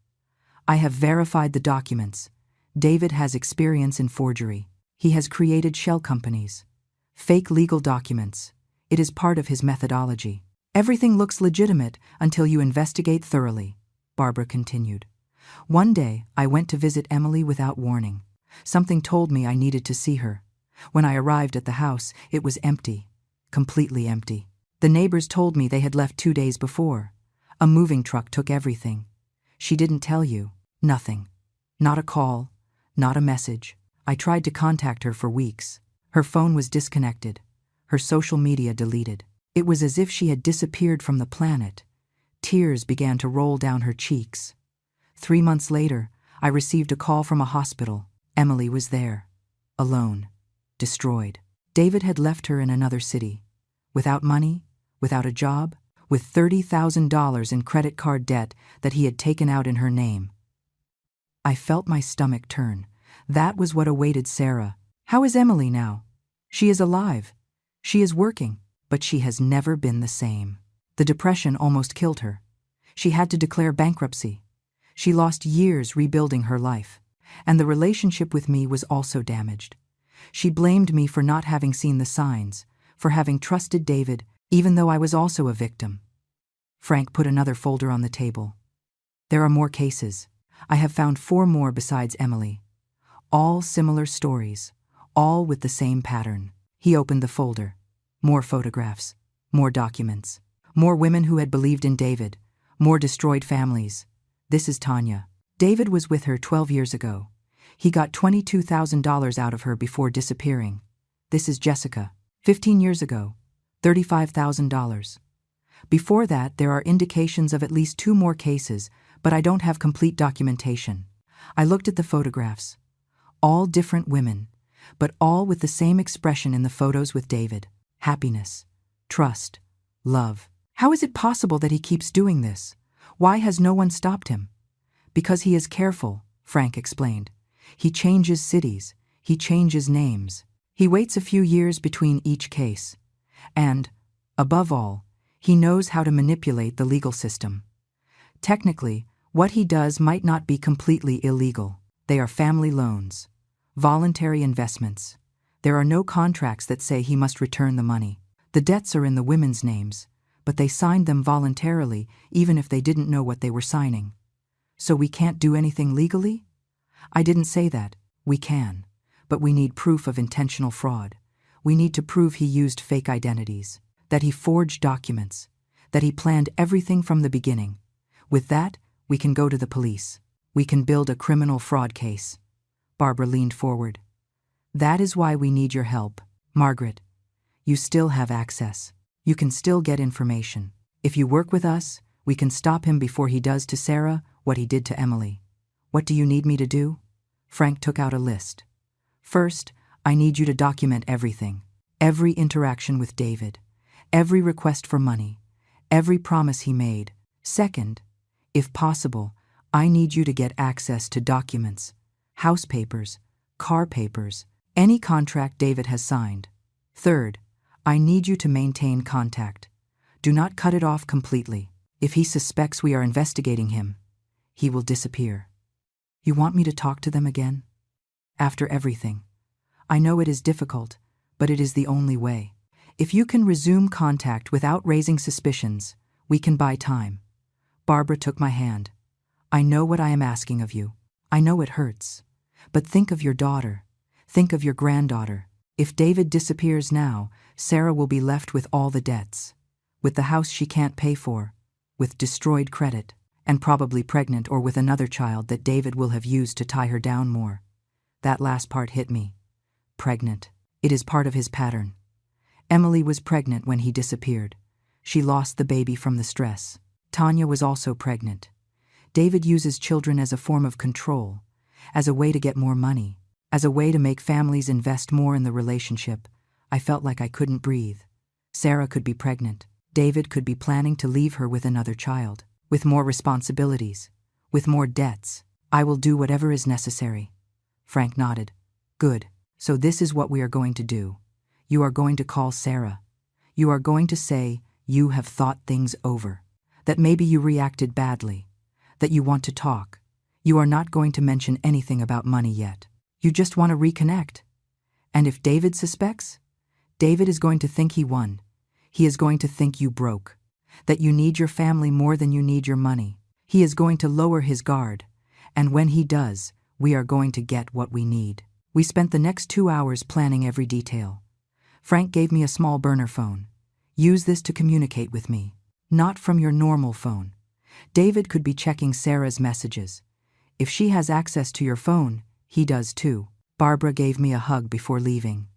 "I have verified the documents. David has experience in forgery. He has created shell companies. Fake legal documents. It is part of his methodology. Everything looks legitimate until you investigate thoroughly," Barbara continued. "One day, I went to visit Emily without warning. Something told me I needed to see her. When I arrived at the house, it was empty, completely empty. The neighbors told me they had left 2 days before. A moving truck took everything. She didn't tell you. Nothing. Not a call, not a message. I tried to contact her for weeks. Her phone was disconnected. Her social media deleted. It was as if she had disappeared from the planet. Tears began to roll down her cheeks. 3 months later, I received a call from a hospital. Emily was there, alone, destroyed. David had left her in another city, without money, without a job, with $30,000 in credit card debt that he had taken out in her name. I felt my stomach turn. That was what awaited Sarah. How is Emily now? She is alive. She is working, but she has never been the same. The depression almost killed her. She had to declare bankruptcy. She lost years rebuilding her life. And the relationship with me was also damaged. She blamed me for not having seen the signs, for having trusted David, even though I was also a victim. Frank put another folder on the table. "There are more cases. I have found 4 more besides Emily. All similar stories, all with the same pattern." He opened the folder. More photographs, more documents, more women who had believed in David, more destroyed families. "This is Tanya. David was with her 12 years ago. He got $22,000 out of her before disappearing. This is Jessica. 15 years ago, $35,000. Before that, there are indications of at least 2 more cases, but I don't have complete documentation. I looked at the photographs. All different women, but all with the same expression in the photos with David. Happiness, trust, love. How is it possible that he keeps doing this? Why has no one stopped him? Because he is careful, Frank explained. He changes cities, he changes names. He waits a few years between each case. And, above all, he knows how to manipulate the legal system. Technically, what he does might not be completely illegal. They are family loans, voluntary investments. There are no contracts that say he must return the money. The debts are in the women's names, but they signed them voluntarily even if they didn't know what they were signing. So we can't do anything legally? I didn't say that. We can. But we need proof of intentional fraud. We need to prove he used fake identities, that he forged documents, that he planned everything from the beginning. With that, we can go to the police. We can build a criminal fraud case. Barbara leaned forward. That is why we need your help, Margaret. You still have access. You can still get information. If you work with us, we can stop him before he does to Sarah what he did to Emily. What do you need me to do? Frank took out a list. First, I need you to document everything. Every interaction with David. Every request for money. Every promise he made. Second, if possible, I need you to get access to documents, house papers, car papers, any contract David has signed. Third, I need you to maintain contact. Do not cut it off completely. If he suspects we are investigating him, he will disappear. You want me to talk to them again? After everything. I know it is difficult, but it is the only way. If you can resume contact without raising suspicions, we can buy time. Barbara took my hand. I know what I am asking of you. I know it hurts. But think of your daughter. Think of your granddaughter. If David disappears now, Sarah will be left with all the debts. With the house she can't pay for. With destroyed credit. And probably pregnant or with another child that David will have used to tie her down more. That last part hit me. Pregnant. It is part of his pattern. Emily was pregnant when he disappeared. She lost the baby from the stress. Tanya was also pregnant. David uses children as a form of control, as a way to get more money, as a way to make families invest more in the relationship. I felt like I couldn't breathe. Sarah could be pregnant. David could be planning to leave her with another child, with more responsibilities, with more debts. I will do whatever is necessary. Frank nodded. Good. So this is what we are going to do. You are going to call Sarah. You are going to say you have thought things over, that maybe you reacted badly, that you want to talk. You are not going to mention anything about money yet. You just want to reconnect. And if David suspects, David is going to think he won. He is going to think you broke, that you need your family more than you need your money. He is going to lower his guard, and when he does, we are going to get what we need. We spent the next 2 hours planning every detail. Frank gave me a small burner phone. Use this to communicate with me, not from your normal phone. David could be checking Sarah's messages. If she has access to your phone, he does too. Barbara gave me a hug before leaving.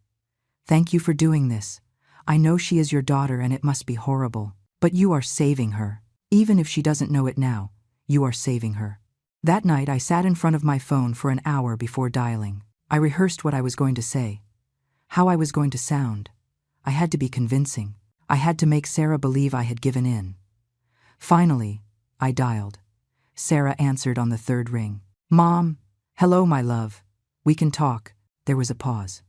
Thank you for doing this. I know she is your daughter and it must be horrible, but you are saving her. Even if she doesn't know it now, you are saving her. That night I sat in front of my phone for an hour before dialing. I rehearsed what I was going to say, how I was going to sound. I had to be convincing. I had to make Sarah believe I had given in. Finally, I dialed. Sarah answered on the 3rd ring. Mom, hello my love. We can talk. There was a pause.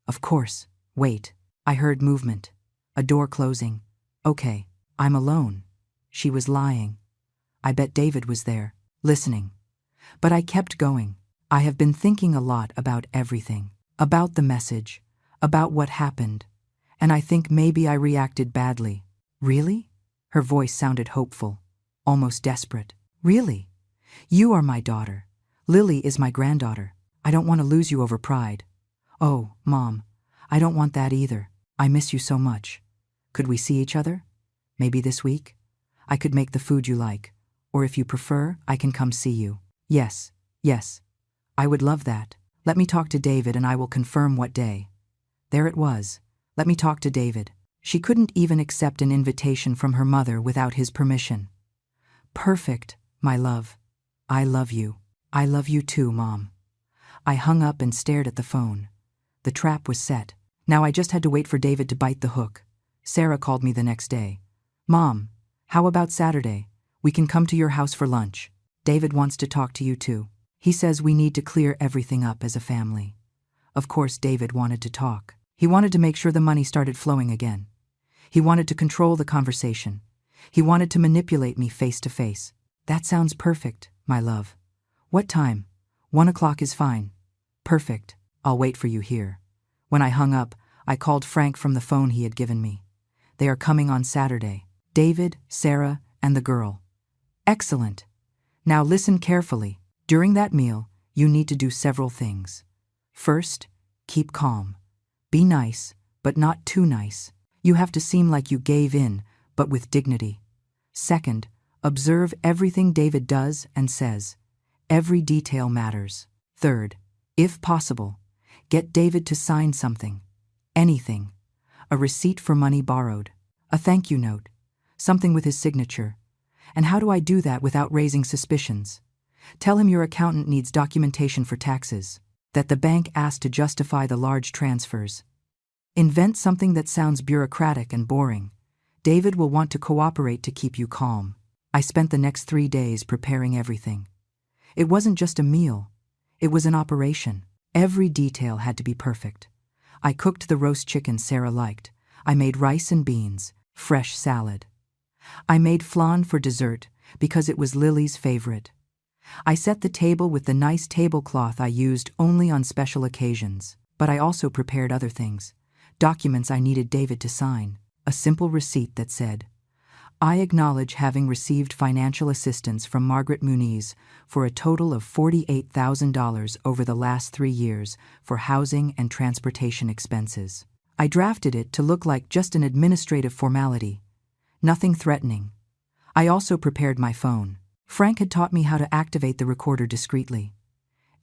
Of course. Wait. I heard movement. A door closing. Okay, I'm alone. She was lying. I bet David was there, listening. But I kept going. I have been thinking a lot about everything. About the message. About what happened. And I think maybe I reacted badly. Really? Her voice sounded hopeful, almost desperate. Really? You are my daughter. Lily is my granddaughter. I don't want to lose you over pride. Oh, Mom, I don't want that either. I miss you so much. Could we see each other? Maybe this week? I could make the food you like. Or if you prefer, I can come see you. Yes. I would love that. Let me talk to David and I will confirm what day. There it was. Let me talk to David. She couldn't even accept an invitation from her mother without his permission. Perfect, my love. I love you. I love you too, Mom. I hung up and stared at the phone. The trap was set. Now I just had to wait for David to bite the hook. Sarah called me the next day. Mom, how about Saturday? We can come to your house for lunch. David wants to talk to you too. He says we need to clear everything up as a family. Of course, David wanted to talk. He wanted to make sure the money started flowing again. He wanted to control the conversation. He wanted to manipulate me face to face. That sounds perfect, my love. What time? 1 o'clock is fine. Perfect. I'll wait for you here. When I hung up, I called Frank from the phone he had given me. They are coming on Saturday. David, Sarah, and the girl. Excellent. Now listen carefully. During that meal, you need to do several things. First, keep calm. Be nice, but not too nice. You have to seem like you gave in, but with dignity. Second, observe everything David does and says. Every detail matters. Third, if possible, get David to sign something. Anything. A receipt for money borrowed. A thank you note. Something with his signature. And how do I do that without raising suspicions? Tell him your accountant needs documentation for taxes. That the bank asked to justify the large transfers. Invent something that sounds bureaucratic and boring. David will want to cooperate to keep you calm. I spent the next 3 days preparing everything. It wasn't just a meal. It was an operation. Every detail had to be perfect. I cooked the roast chicken Sarah liked. I made rice and beans, fresh salad. I made flan for dessert because it was Lily's favorite. I set the table with the nice tablecloth I used only on special occasions, but I also prepared other things. Documents I needed David to sign. A simple receipt that said, I acknowledge having received financial assistance from Margaret Muniz for a total of $48,000 over the last 3 years for housing and transportation expenses. I drafted it to look like just an administrative formality. Nothing threatening. I also prepared my phone. Frank had taught me how to activate the recorder discreetly.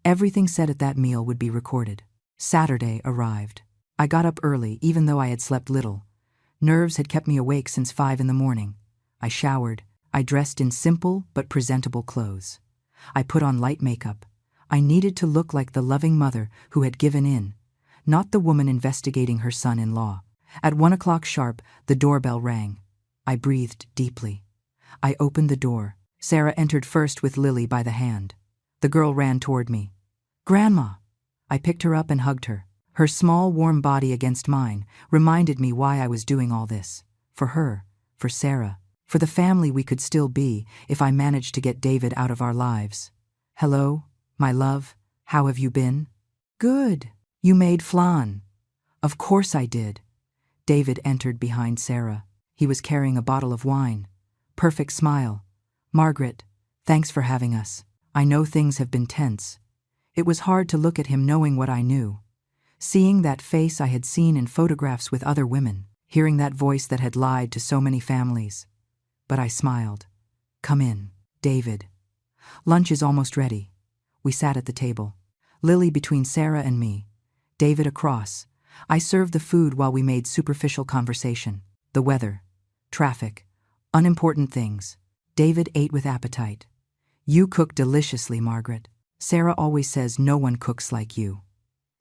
Everything said at that meal would be recorded. Saturday arrived. I got up early even though I had slept little. Nerves had kept me awake since 5 in the morning. I showered. I dressed in simple but presentable clothes. I put on light makeup. I needed to look like the loving mother who had given in, not the woman investigating her son-in-law. At 1 o'clock sharp, the doorbell rang. I breathed deeply. I opened the door. Sarah entered first with Lily by the hand. The girl ran toward me. Grandma! I picked her up and hugged her. Her small, warm body against mine reminded me why I was doing all this. For her, for Sarah, for the family we could still be if I managed to get David out of our lives. Hello, my love, how have you been? Good. You made flan. Of course I did. David entered behind Sarah. He was carrying a bottle of wine. Perfect smile. Margaret, thanks for having us. I know things have been tense. It was hard to look at him knowing what I knew. Seeing that face I had seen in photographs with other women, hearing that voice that had lied to so many families. But I smiled. Come in, David. Lunch is almost ready. We sat at the table. Lily between Sarah and me. David across. I served the food while we made superficial conversation. The weather. Traffic. Unimportant things. David ate with appetite. You cook deliciously, Margaret. Sarah always says no one cooks like you.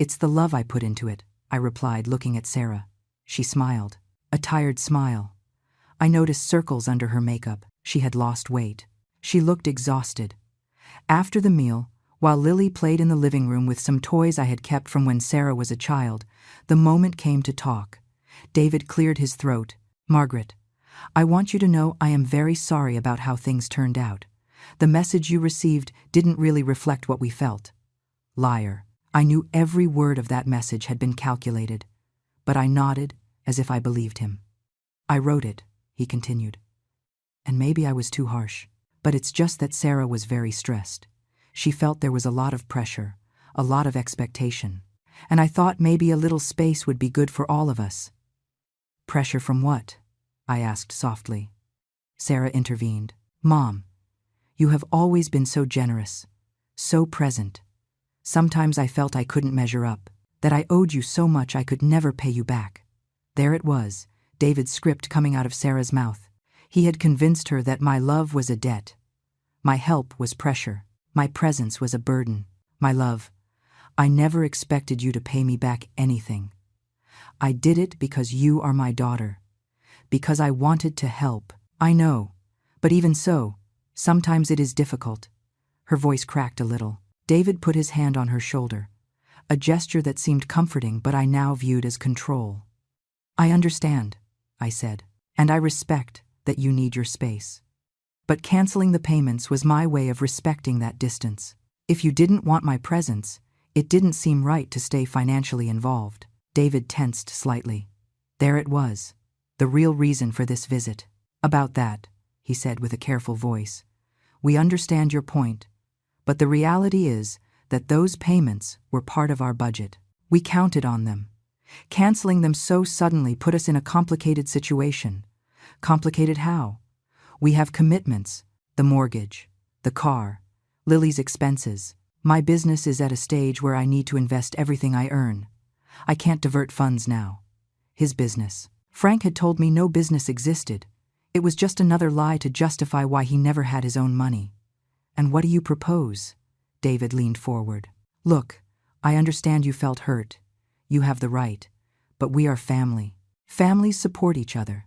It's the love I put into it, I replied, looking at Sarah. She smiled. A tired smile. I noticed circles under her makeup. She had lost weight. She looked exhausted. After the meal, while Lily played in the living room with some toys I had kept from when Sarah was a child, the moment came to talk. David cleared his throat. Margaret, I want you to know I am very sorry about how things turned out. The message you received didn't really reflect what we felt. Liar. I knew every word of that message had been calculated, but I nodded as if I believed him. I wrote it, he continued. And maybe I was too harsh, but it's just that Sarah was very stressed. She felt there was a lot of pressure, a lot of expectation, and I thought maybe a little space would be good for all of us. Pressure from what? I asked softly. Sarah intervened. Mom, you have always been so generous, so present. Sometimes I felt I couldn't measure up, that I owed you so much I could never pay you back. There it was, David's script coming out of Sarah's mouth. He had convinced her that my love was a debt. My help was pressure. My presence was a burden. My love, I never expected you to pay me back anything. I did it because you are my daughter. Because I wanted to help. I know. But even so, sometimes it is difficult. Her voice cracked a little. David put his hand on her shoulder. A gesture that seemed comforting but I now viewed as control. I understand, I said, and I respect that you need your space. But canceling the payments was my way of respecting that distance. If you didn't want my presence, it didn't seem right to stay financially involved. David tensed slightly. There it was, the real reason for this visit. About that, he said with a careful voice. We understand your point, but the reality is that those payments were part of our budget. We counted on them. Canceling them so suddenly put us in a complicated situation. Complicated how? We have commitments, the mortgage, the car, Lily's expenses. My business is at a stage where I need to invest everything I earn. I can't divert funds now. His business. Frank had told me no business existed. It was just another lie to justify why he never had his own money. And what do you propose? David leaned forward. Look, I understand you felt hurt. You have the right. But we are family. Families support each other.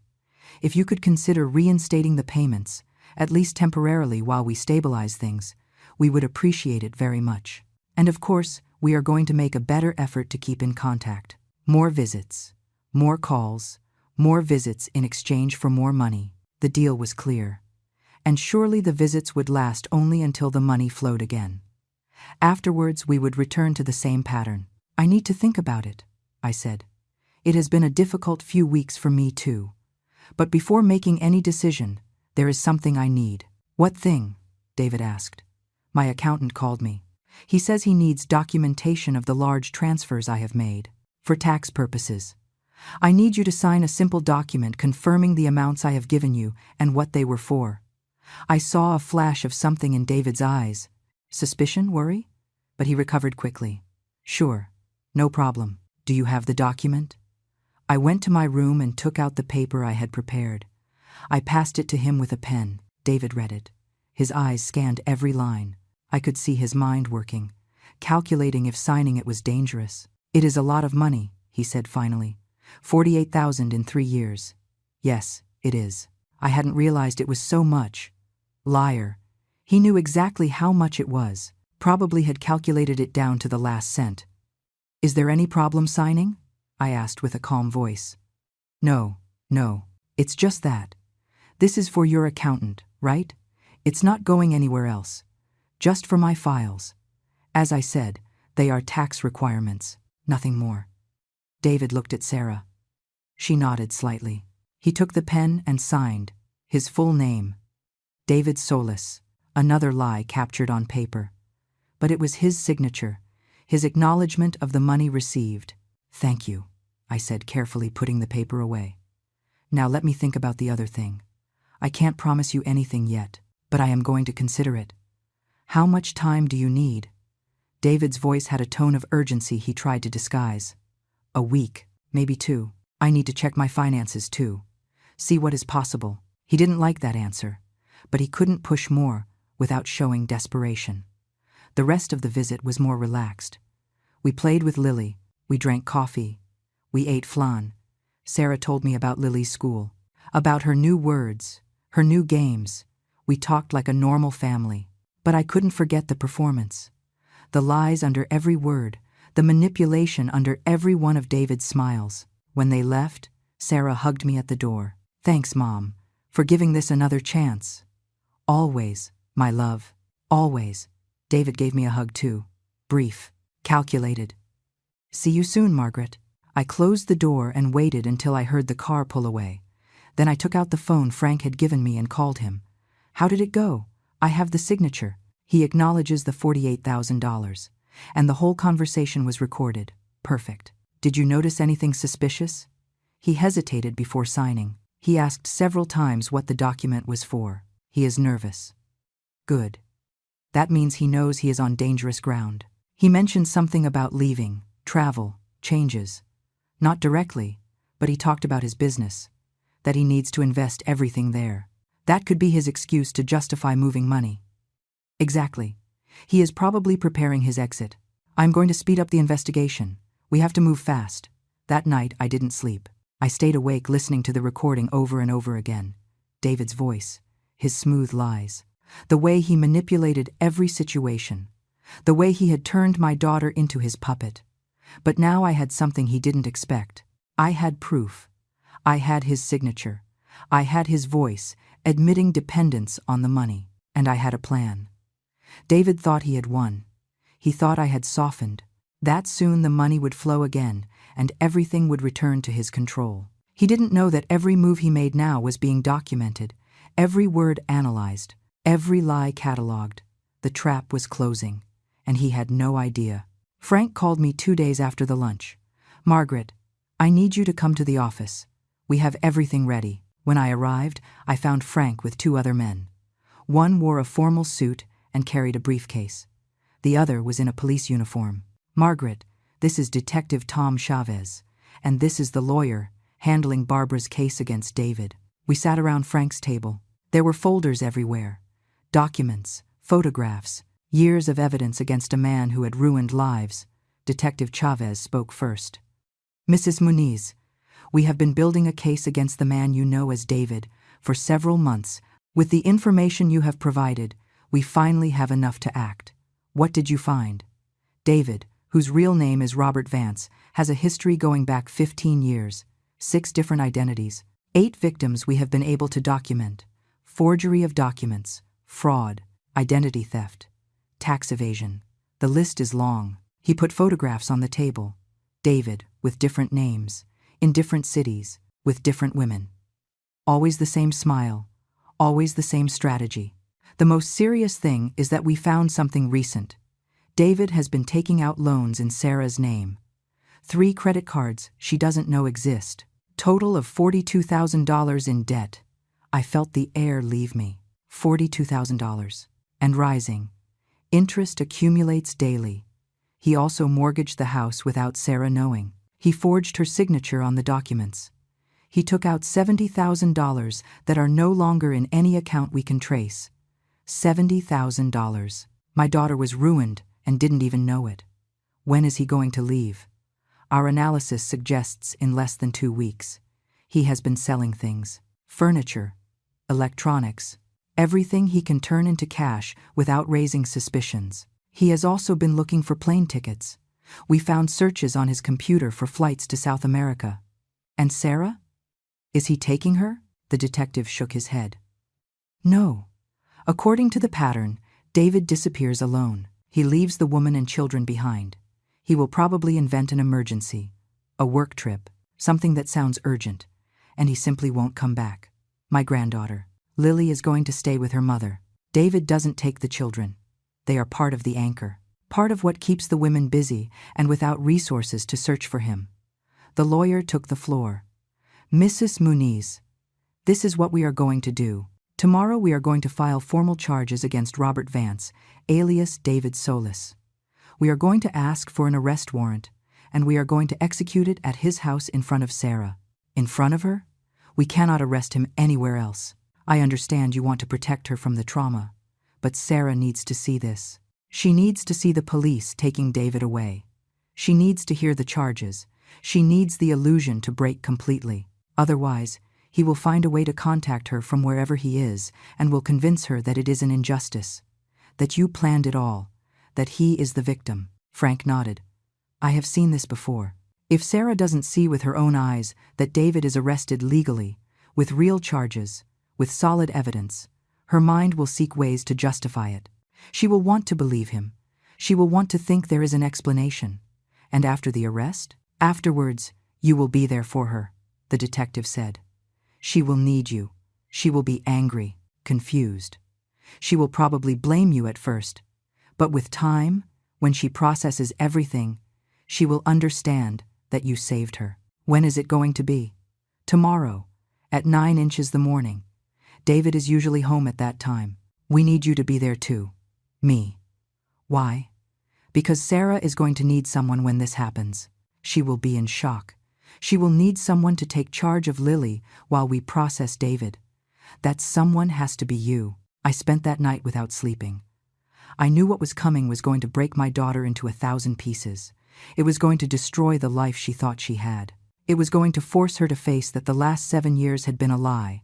If you could consider reinstating the payments, at least temporarily while we stabilize things, we would appreciate it very much. And of course, we are going to make a better effort to keep in contact. More visits, more calls, more visits in exchange for more money. The deal was clear. And surely the visits would last only until the money flowed again. Afterwards, we would return to the same pattern. I need to think about it, I said. It has been a difficult few weeks for me too. But before making any decision, there is something I need. What thing? David asked. My accountant called me. He says he needs documentation of the large transfers I have made. For tax purposes. I need you to sign a simple document confirming the amounts I have given you and what they were for. I saw a flash of something in David's eyes. Suspicion, worry? But he recovered quickly. Sure, no problem. Do you have the document? I went to my room and took out the paper I had prepared. I passed it to him with a pen. David read it. His eyes scanned every line. I could see his mind working, calculating if signing it was dangerous. It is a lot of money, he said finally. 48,000 in 3 years. Yes, it is. I hadn't realized it was so much. Liar. He knew exactly how much it was, probably had calculated it down to the last cent. Is there any problem signing? I asked with a calm voice. No, it's just that. This is for your accountant, right? It's not going anywhere else. Just for my files. As I said, they are tax requirements, nothing more. David looked at Sarah. She nodded slightly. He took the pen and signed, his full name. David Solis, another lie captured on paper. But it was his signature, his acknowledgement of the money received. Thank you, I said, carefully putting the paper away. Now let me think about the other thing. I can't promise you anything yet, but I am going to consider it. How much time do you need? David's voice had a tone of urgency he tried to disguise. A week, maybe 2. I need to check my finances too. See what is possible. He didn't like that answer, but he couldn't push more without showing desperation. The rest of the visit was more relaxed. We played with Lily, we drank coffee, we ate flan. Sarah told me about Lily's school, about her new words, her new games. We talked like a normal family, but I couldn't forget the performance. The lies under every word, the manipulation under every one of David's smiles. When they left, Sarah hugged me at the door. Thanks, Mom, for giving this another chance. Always, my love, always. David gave me a hug too. Brief, calculated. See you soon, Margaret. I closed the door and waited until I heard the car pull away. Then I took out the phone Frank had given me and called him. How did it go? I have the signature. He acknowledges the $48,000. And the whole conversation was recorded. Perfect. Did you notice anything suspicious? He hesitated before signing. He asked several times what the document was for. He is nervous. Good. That means he knows he is on dangerous ground. He mentioned something about leaving, travel, changes. Not directly, but he talked about his business, that he needs to invest everything there. That could be his excuse to justify moving money. Exactly. He is probably preparing his exit. I'm going to speed up the investigation. We have to move fast. That night, I didn't sleep. I stayed awake listening to the recording over and over again. David's voice, his smooth lies, the way he manipulated every situation, the way he had turned my daughter into his puppet. But now I had something he didn't expect. I had proof. I had his signature. I had his voice, admitting dependence on the money. And I had a plan. David thought he had won. He thought I had softened. That soon the money would flow again, and everything would return to his control. He didn't know that every move he made now was being documented, every word analyzed, every lie cataloged. The trap was closing, and he had no idea. Frank called me 2 days after the lunch. "Margaret, I need you to come to the office. We have everything ready." When I arrived, I found Frank with 2 other men. One wore a formal suit and carried a briefcase. The other was in a police uniform. "Margaret, this is Detective Tom Chavez, and this is the lawyer handling Barbara's case against David." We sat around Frank's table. There were folders everywhere. Documents, photographs, years of evidence against a man who had ruined lives. Detective Chavez spoke first. "Mrs. Muniz, we have been building a case against the man you know as David for several months. With the information you have provided, we finally have enough to act. What did you find?" David, whose real name is Robert Vance, has a history going back 15 years, 6 different identities, 8 victims we have been able to document, forgery of documents, fraud, identity theft, tax evasion. The list is long. He put photographs on the table. David, with different names, in different cities, with different women. Always the same smile, always the same strategy. The most serious thing is that we found something recent. David has been taking out loans in Sarah's name. 3 credit cards she doesn't know exist. Total of $42,000 in debt. I felt the air leave me. $42,000. And rising. Interest accumulates daily. He also mortgaged the house without Sarah knowing. He forged her signature on the documents. He took out $70,000 that are no longer in any account we can trace. $70,000. My daughter was ruined and didn't even know it. When is he going to leave? Our analysis suggests in less than 2 weeks. He has been selling things. Furniture, electronics, everything he can turn into cash without raising suspicions. He has also been looking for plane tickets. We found searches on his computer for flights to South America. And Sarah? Is he taking her? The detective shook his head. No. According to the pattern, David disappears alone. He leaves the woman and children behind. He will probably invent an emergency, a work trip, something that sounds urgent, and he simply won't come back. My granddaughter, Lily, is going to stay with her mother. David doesn't take the children. They are part of the anchor, part of what keeps the women busy and without resources to search for him. The lawyer took the floor. "Mrs. Muniz, this is what we are going to do. Tomorrow we are going to file formal charges against Robert Vance, alias David Solis. We are going to ask for an arrest warrant, and we are going to execute it at his house in front of Sarah. In front of her? We cannot arrest him anywhere else. I understand you want to protect her from the trauma, but Sarah needs to see this. She needs to see the police taking David away. She needs to hear the charges. She needs the illusion to break completely. Otherwise, he will find a way to contact her from wherever he is and will convince her that it is an injustice, that you planned it all, that he is the victim." Frank nodded. "I have seen this before. If Sarah doesn't see with her own eyes that David is arrested legally, with real charges, with solid evidence, her mind will seek ways to justify it. She will want to believe him. She will want to think there is an explanation. And after the arrest? Afterwards, you will be there for her," the detective said. "She will need you. She will be angry, confused. She will probably blame you at first, but with time, when she processes everything, she will understand that you saved her." "When is it going to be?" "Tomorrow, at 9 inches the morning. David is usually home at that time. We need you to be there too." "Me? Why?" "Because Sarah is going to need someone when this happens. She will be in shock. She will need someone to take charge of Lily while we process David. That someone has to be you. I spent that night without sleeping. I knew what was coming was going to break my daughter into 1,000 pieces. It was going to destroy the life she thought she had. It was going to force her to face that the last 7 years had been a lie.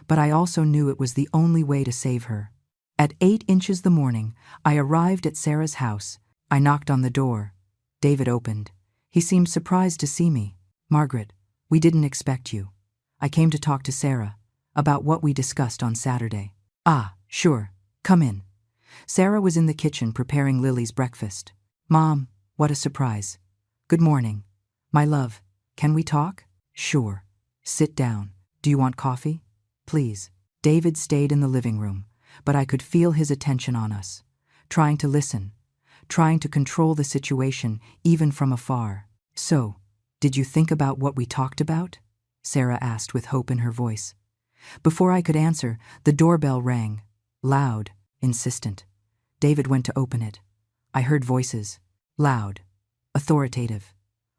But I also knew it was the only way to save her. At 8 inches the morning, I arrived at Sarah's house. I knocked on the door. David opened. He seemed surprised to see me. "Margaret, we didn't expect you. I came to talk to Sarah about what we discussed on Saturday." "Ah, sure. Come in." Sarah was in the kitchen preparing Lily's breakfast. "Mom, what a surprise. Good morning. My love, can we talk?" "Sure. Sit down. Do you want coffee?" "Please." David stayed in the living room, but I could feel his attention on us, trying to listen, trying to control the situation even from afar. "So, did you think about what we talked about?" Sarah asked with hope in her voice. Before I could answer, the doorbell rang, loud, insistent. David went to open it. I heard voices, loud, authoritative.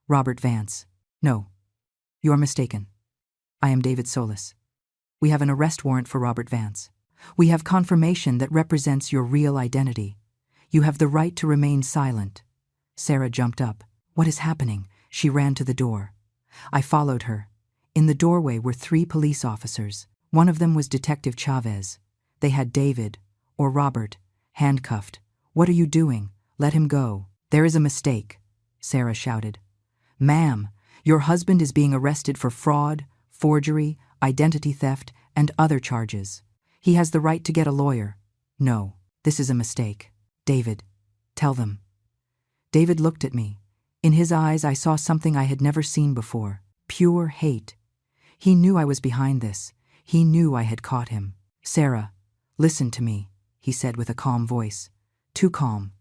"Robert Vance." "No, you are mistaken. I am David Solis. We have an arrest warrant for Robert Vance. We have confirmation that represents your real identity. You have the right to remain silent." Sarah jumped up. "What is happening?" She ran to the door. I followed her. In the doorway were 3 police officers. One of them was Detective Chavez. They had David, or Robert, handcuffed. "What are you doing? Let him go." "There is a mistake," Sarah shouted. "Ma'am, your husband is being arrested for fraud, forgery, identity theft, and other charges. He has the right to get a lawyer." "No, this is a mistake." "David, tell them." David looked at me. In his eyes I saw something I had never seen before. Pure hate. He knew I was behind this. He knew I had caught him. "Sarah, listen to me," he said with a calm voice. Too calm.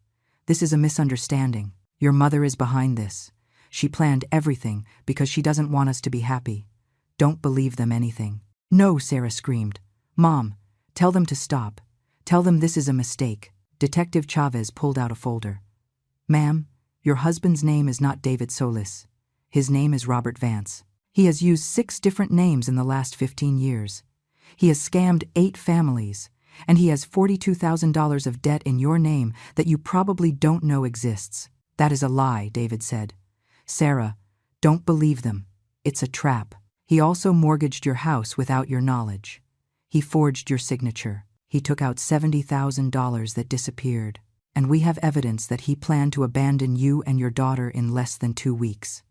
"This is a misunderstanding. Your mother is behind this. She planned everything because she doesn't want us to be happy. Don't believe them anything." "No," Sarah screamed. "Mom, tell them to stop. Tell them this is a mistake." Detective Chavez pulled out a folder. "Ma'am, your husband's name is not David Solis. His name is Robert Vance. He has used 6 different names in the last 15 years. He has scammed 8 families, and he has $42,000 of debt in your name that you probably don't know exists." "That is a lie," David said. "Sarah, don't believe them. It's a trap. He also mortgaged your house without your knowledge. He forged your signature. He took out $70,000 that disappeared. And we have evidence that he planned to abandon you and your daughter in less than 2 weeks."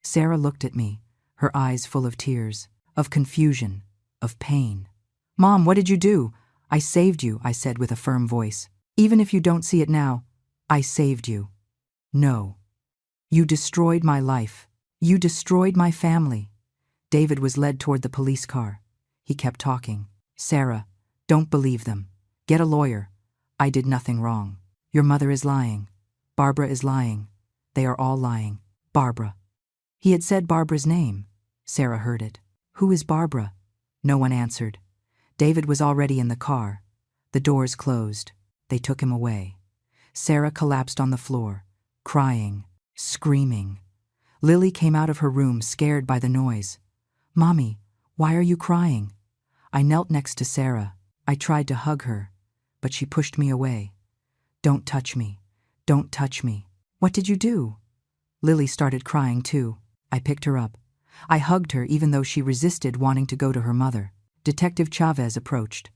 Sarah looked at me, her eyes full of tears, of confusion, of pain. "Mom, what did you do?" "I saved you," I said with a firm voice. "Even if you don't see it now, I saved you." "No. You destroyed my life. You destroyed my family." David was led toward the police car. He kept talking. "Sarah, don't believe them. Get a lawyer. I did nothing wrong. Your mother is lying. Barbara is lying. They are all lying. Barbara." He had said Barbara's name. Sarah heard it. "Who is Barbara?" No one answered. David was already in the car. The doors closed. They took him away. Sarah collapsed on the floor, crying, screaming. Lily came out of her room scared by the noise. "Mommy, why are you crying?" I knelt next to Sarah. I tried to hug her, but she pushed me away. "Don't touch me. Don't touch me." "What did you do?" Lily started crying too. I picked her up. I hugged her even though she resisted wanting to go to her mother. Detective Chavez approached.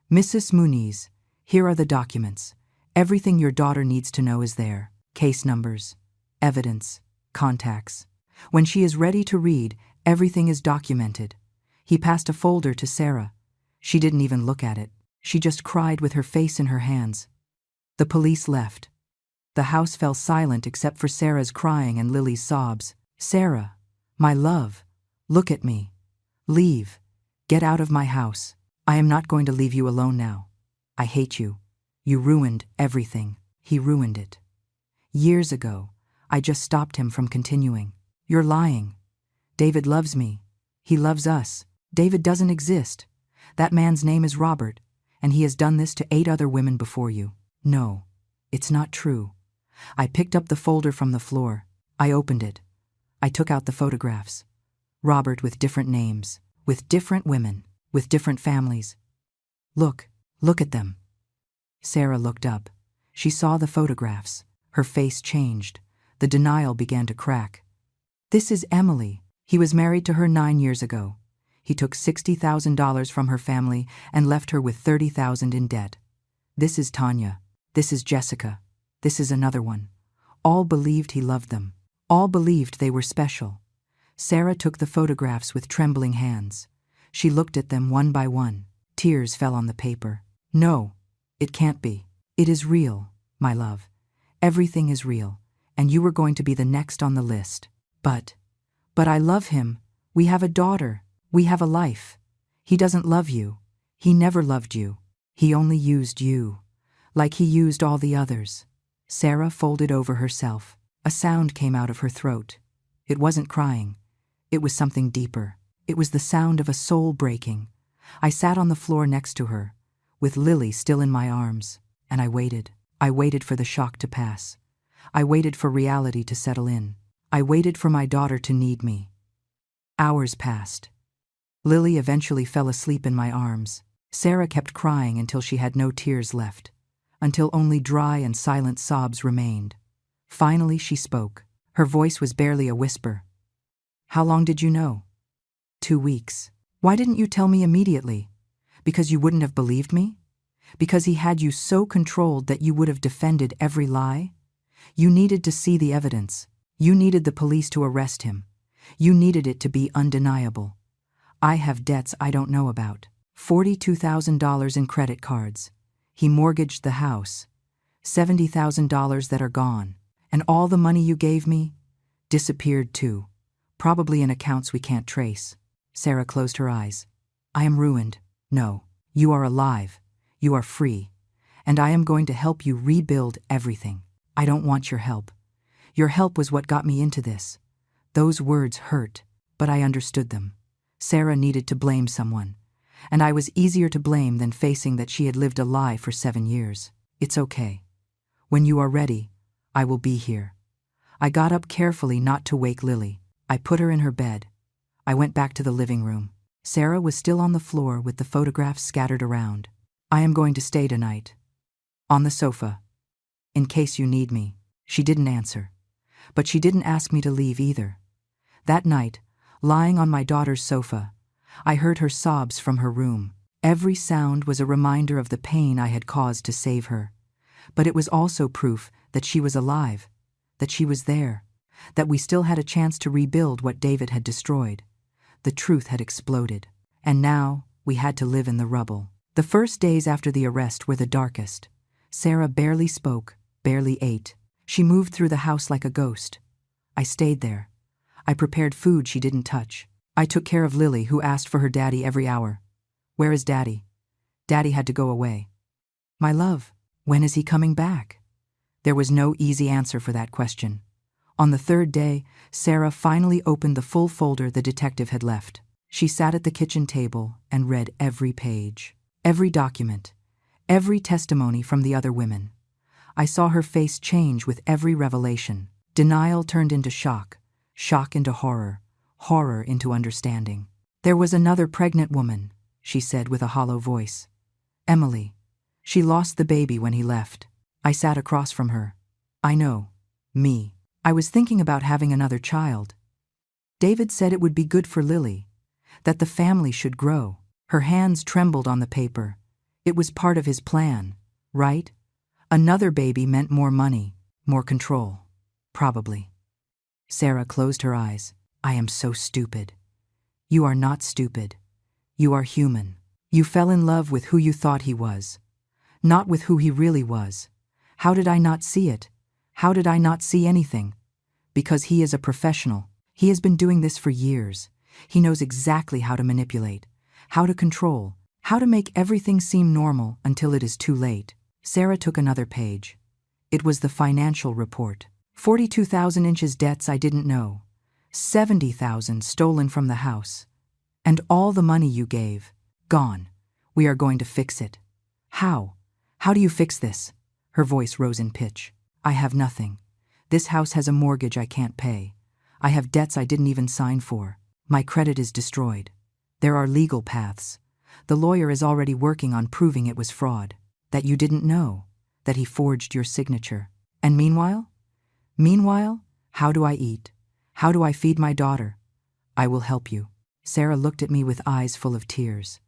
"Mrs. Muniz, here are the documents. Everything your daughter needs to know is there. Case numbers, evidence, contacts. When she is ready to read, everything is documented." He passed a folder to Sarah. She didn't even look at it. She just cried with her face in her hands. The police left. The house fell silent except for Sarah's crying and Lily's sobs. "Sarah, my love, look at me. Leave. Get out of my house. I am not going to leave you alone now. I hate you. You ruined everything." He ruined it. Years ago, I just stopped him from continuing. "You're lying. David loves me. He loves us. David doesn't exist. That man's name is Robert, and he has done this to 8 other women before you." "No, it's not true." I picked up the folder from the floor. I opened it. I took out the photographs. Robert with different names, with different women, with different families. Look at them. Sarah looked up. She saw the photographs. Her face changed. The denial began to crack. This is Emily. He was married to her 9 years ago. He took $60,000 from her family and left her with $30,000 in debt. This is Tanya. This is Jessica. This is another one. All believed he loved them. All believed they were special. Sarah took the photographs with trembling hands. She looked at them one by one. Tears fell on the paper. No, it can't be. It is real, my love. Everything is real, and you were going to be the next on the list. But I love him. We have a daughter. We have a life. He doesn't love you. He never loved you. He only used you, like he used all the others. Sarah folded over herself. A sound came out of her throat. It wasn't crying. It was something deeper. It was the sound of a soul breaking. I sat on the floor next to her, with Lily still in my arms, and I waited. I waited for the shock to pass. I waited for reality to settle in. I waited for my daughter to need me. Hours passed. Lily eventually fell asleep in my arms. Sarah kept crying until she had no tears left, until only dry and silent sobs remained. Finally she spoke. Her voice was barely a whisper. How long did you know? 2 weeks. Why didn't you tell me immediately? Because you wouldn't have believed me? Because he had you so controlled that you would have defended every lie? You needed to see the evidence. You needed the police to arrest him. You needed it to be undeniable. I have debts I don't know about. $42,000 in credit cards. He mortgaged the house. $70,000 that are gone. And all the money you gave me disappeared too. Probably in accounts we can't trace. Sarah closed her eyes. I am ruined. No, you are alive. You are free. And I am going to help you rebuild everything. I don't want your help. Your help was what got me into this. Those words hurt, but I understood them. Sarah needed to blame someone. And I was easier to blame than facing that she had lived a lie for 7 years. It's okay. When you are ready, I will be here. I got up carefully not to wake Lily. I put her in her bed. I went back to the living room. Sarah was still on the floor with the photographs scattered around. I am going to stay tonight. On the sofa. In case you need me. She didn't answer. But she didn't ask me to leave either. That night, lying on my daughter's sofa, I heard her sobs from her room. Every sound was a reminder of the pain I had caused to save her. But it was also proof that she was alive, that she was there, that we still had a chance to rebuild what David had destroyed. The truth had exploded, and now we had to live in the rubble. The first days after the arrest were the darkest. Sarah barely spoke, barely ate. She moved through the house like a ghost. I stayed there. I prepared food she didn't touch. I took care of Lily, who asked for her daddy every hour. Where is Daddy? Daddy had to go away. My love, when is he coming back? There was no easy answer for that question. On the 3rd day, Sarah finally opened the full folder the detective had left. She sat at the kitchen table and read every page, every document, every testimony from the other women. I saw her face change with every revelation. Denial turned into shock, shock into horror, horror into understanding. There was another pregnant woman, she said with a hollow voice. Emily. She lost the baby when he left. I sat across from her. I know. Me. I was thinking about having another child. David said it would be good for Lily, that the family should grow. Her hands trembled on the paper. It was part of his plan, right? Another baby meant more money, more control. Probably. Sarah closed her eyes. I am so stupid. You are not stupid. You are human. You fell in love with who you thought he was, not with who he really was. How did I not see it? How did I not see anything? Because he is a professional. He has been doing this for years. He knows exactly how to manipulate, how to control, how to make everything seem normal until it is too late. Sarah took another page. It was the financial report. 42,000 inches debts I didn't know. 70,000 stolen from the house. And all the money you gave, gone. We are going to fix it. How? How do you fix this? Her voice rose in pitch. I have nothing. This house has a mortgage I can't pay. I have debts I didn't even sign for. My credit is destroyed. There are legal paths. The lawyer is already working on proving it was fraud. That you didn't know. That he forged your signature. And meanwhile? Meanwhile, how do I eat? How do I feed my daughter? I will help you. Sarah looked at me with eyes full of tears.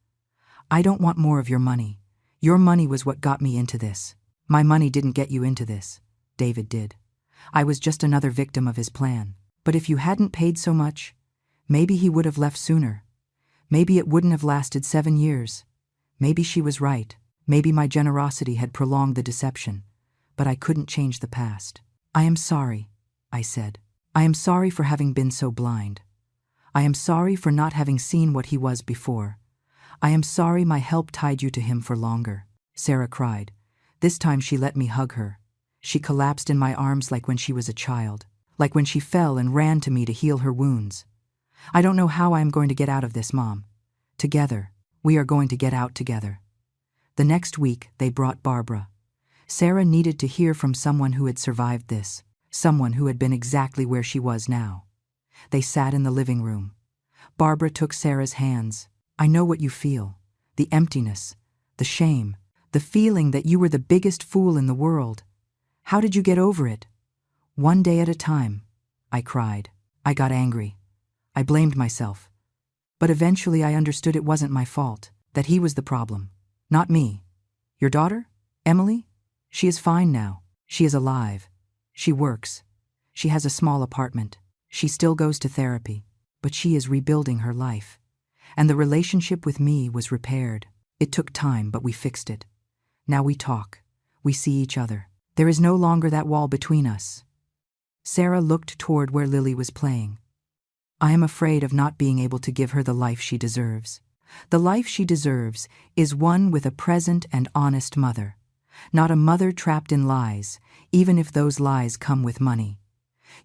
I don't want more of your money. Your money was what got me into this. My money didn't get you into this. David did. I was just another victim of his plan. But if you hadn't paid so much, maybe he would have left sooner. Maybe it wouldn't have lasted 7 years. Maybe she was right. Maybe my generosity had prolonged the deception. But I couldn't change the past. I am sorry, I said. I am sorry for having been so blind. I am sorry for not having seen what he was before. I am sorry my help tied you to him for longer. Sarah cried. This time she let me hug her. She collapsed in my arms like when she was a child, like when she fell and ran to me to heal her wounds. I don't know how I am going to get out of this, Mom. Together, we are going to get out together. The next week, they brought Barbara. Sarah needed to hear from someone who had survived this, someone who had been exactly where she was now. They sat in the living room. Barbara took Sarah's hands. I know what you feel. The emptiness, the shame, the feeling that you were the biggest fool in the world. How did you get over it? One day at a time. I cried. I got angry. I blamed myself. But eventually I understood it wasn't my fault, that he was the problem, not me. Your daughter, Emily? She is fine now. She is alive. She works. She has a small apartment. She still goes to therapy, but she is rebuilding her life. And the relationship with me was repaired. It took time, but we fixed it. Now we talk. We see each other. There is no longer that wall between us. Sarah looked toward where Lily was playing. I am afraid of not being able to give her the life she deserves. The life she deserves is one with a present and honest mother. Not a mother trapped in lies, even if those lies come with money.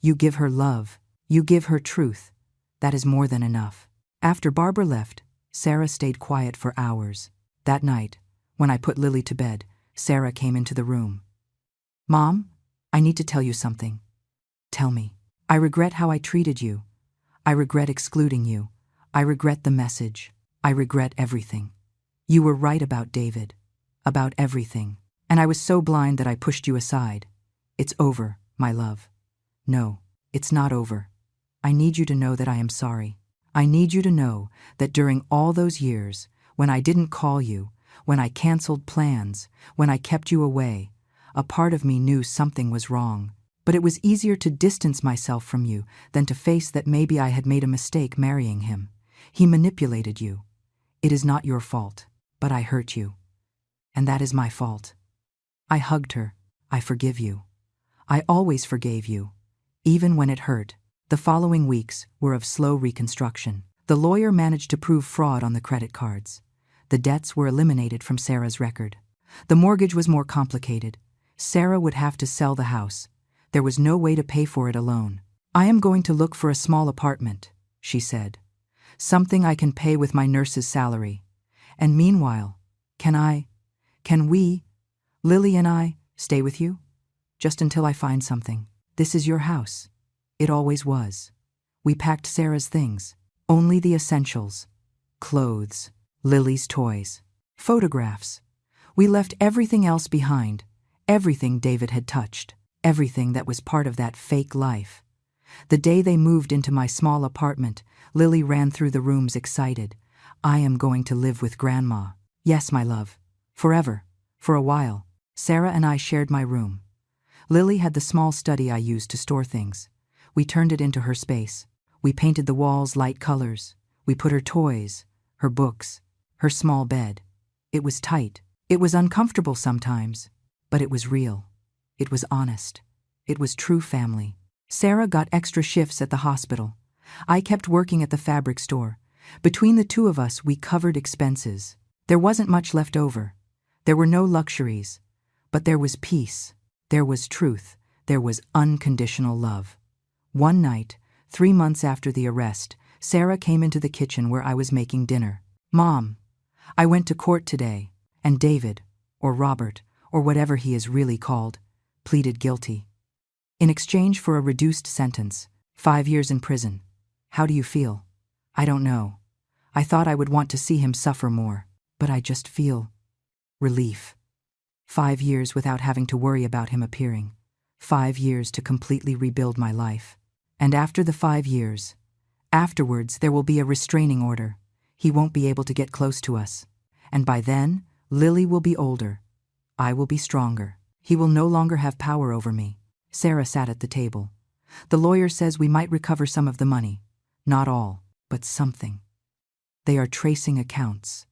You give her love. You give her truth. That is more than enough. After Barbara left, Sarah stayed quiet for hours. That night, when I put Lily to bed, Sarah came into the room. Mom, I need to tell you something. Tell me. I regret how I treated you. I regret excluding you. I regret the message. I regret everything. You were right about David. About everything. And I was so blind that I pushed you aside. It's over, my love. No, it's not over. I need you to know that I am sorry. I need you to know that during all those years, when I didn't call you, when I canceled plans, when I kept you away, a part of me knew something was wrong. But it was easier to distance myself from you than to face that maybe I had made a mistake marrying him. He manipulated you. It is not your fault, but I hurt you. And that is my fault. I hugged her. I forgive you. I always forgave you, even when it hurt. The following weeks were of slow reconstruction. The lawyer managed to prove fraud on the credit cards. The debts were eliminated from Sarah's record. The mortgage was more complicated. Sarah would have to sell the house. There was no way to pay for it alone. I am going to look for a small apartment, she said. Something I can pay with my nurse's salary. And meanwhile, can we, Lily and I, stay with you? Just until I find something. This is your house. It always was. We packed Sarah's things. Only the essentials. Clothes. Lily's toys. Photographs. We left everything else behind. Everything David had touched. Everything that was part of that fake life. The day they moved into my small apartment, Lily ran through the rooms excited. I am going to live with Grandma. Yes, my love. Forever. For a while. Sarah and I shared my room. Lily had the small study I used to store things. We turned it into her space. We painted the walls light colors. We put her toys, her books, her small bed. It was tight. It was uncomfortable sometimes, but it was real. It was honest. It was true family. Sarah got extra shifts at the hospital. I kept working at the fabric store. Between the two of us, we covered expenses. There wasn't much left over. There were no luxuries. But there was peace. There was truth. There was unconditional love. One night, 3 months after the arrest, Sarah came into the kitchen where I was making dinner. Mom, I went to court today, and David, or Robert, or whatever he is really called, pleaded guilty. In exchange for a reduced sentence, 5 years in prison. How do you feel? I don't know. I thought I would want to see him suffer more, but I just feel relief. 5 years without having to worry about him appearing. 5 years to completely rebuild my life. And after the 5 years, afterwards there will be a restraining order. He won't be able to get close to us. And by then, Lily will be older. I will be stronger. He will no longer have power over me. Sarah sat at the table. The lawyer says we might recover some of the money. Not all, but something. They are tracing accounts.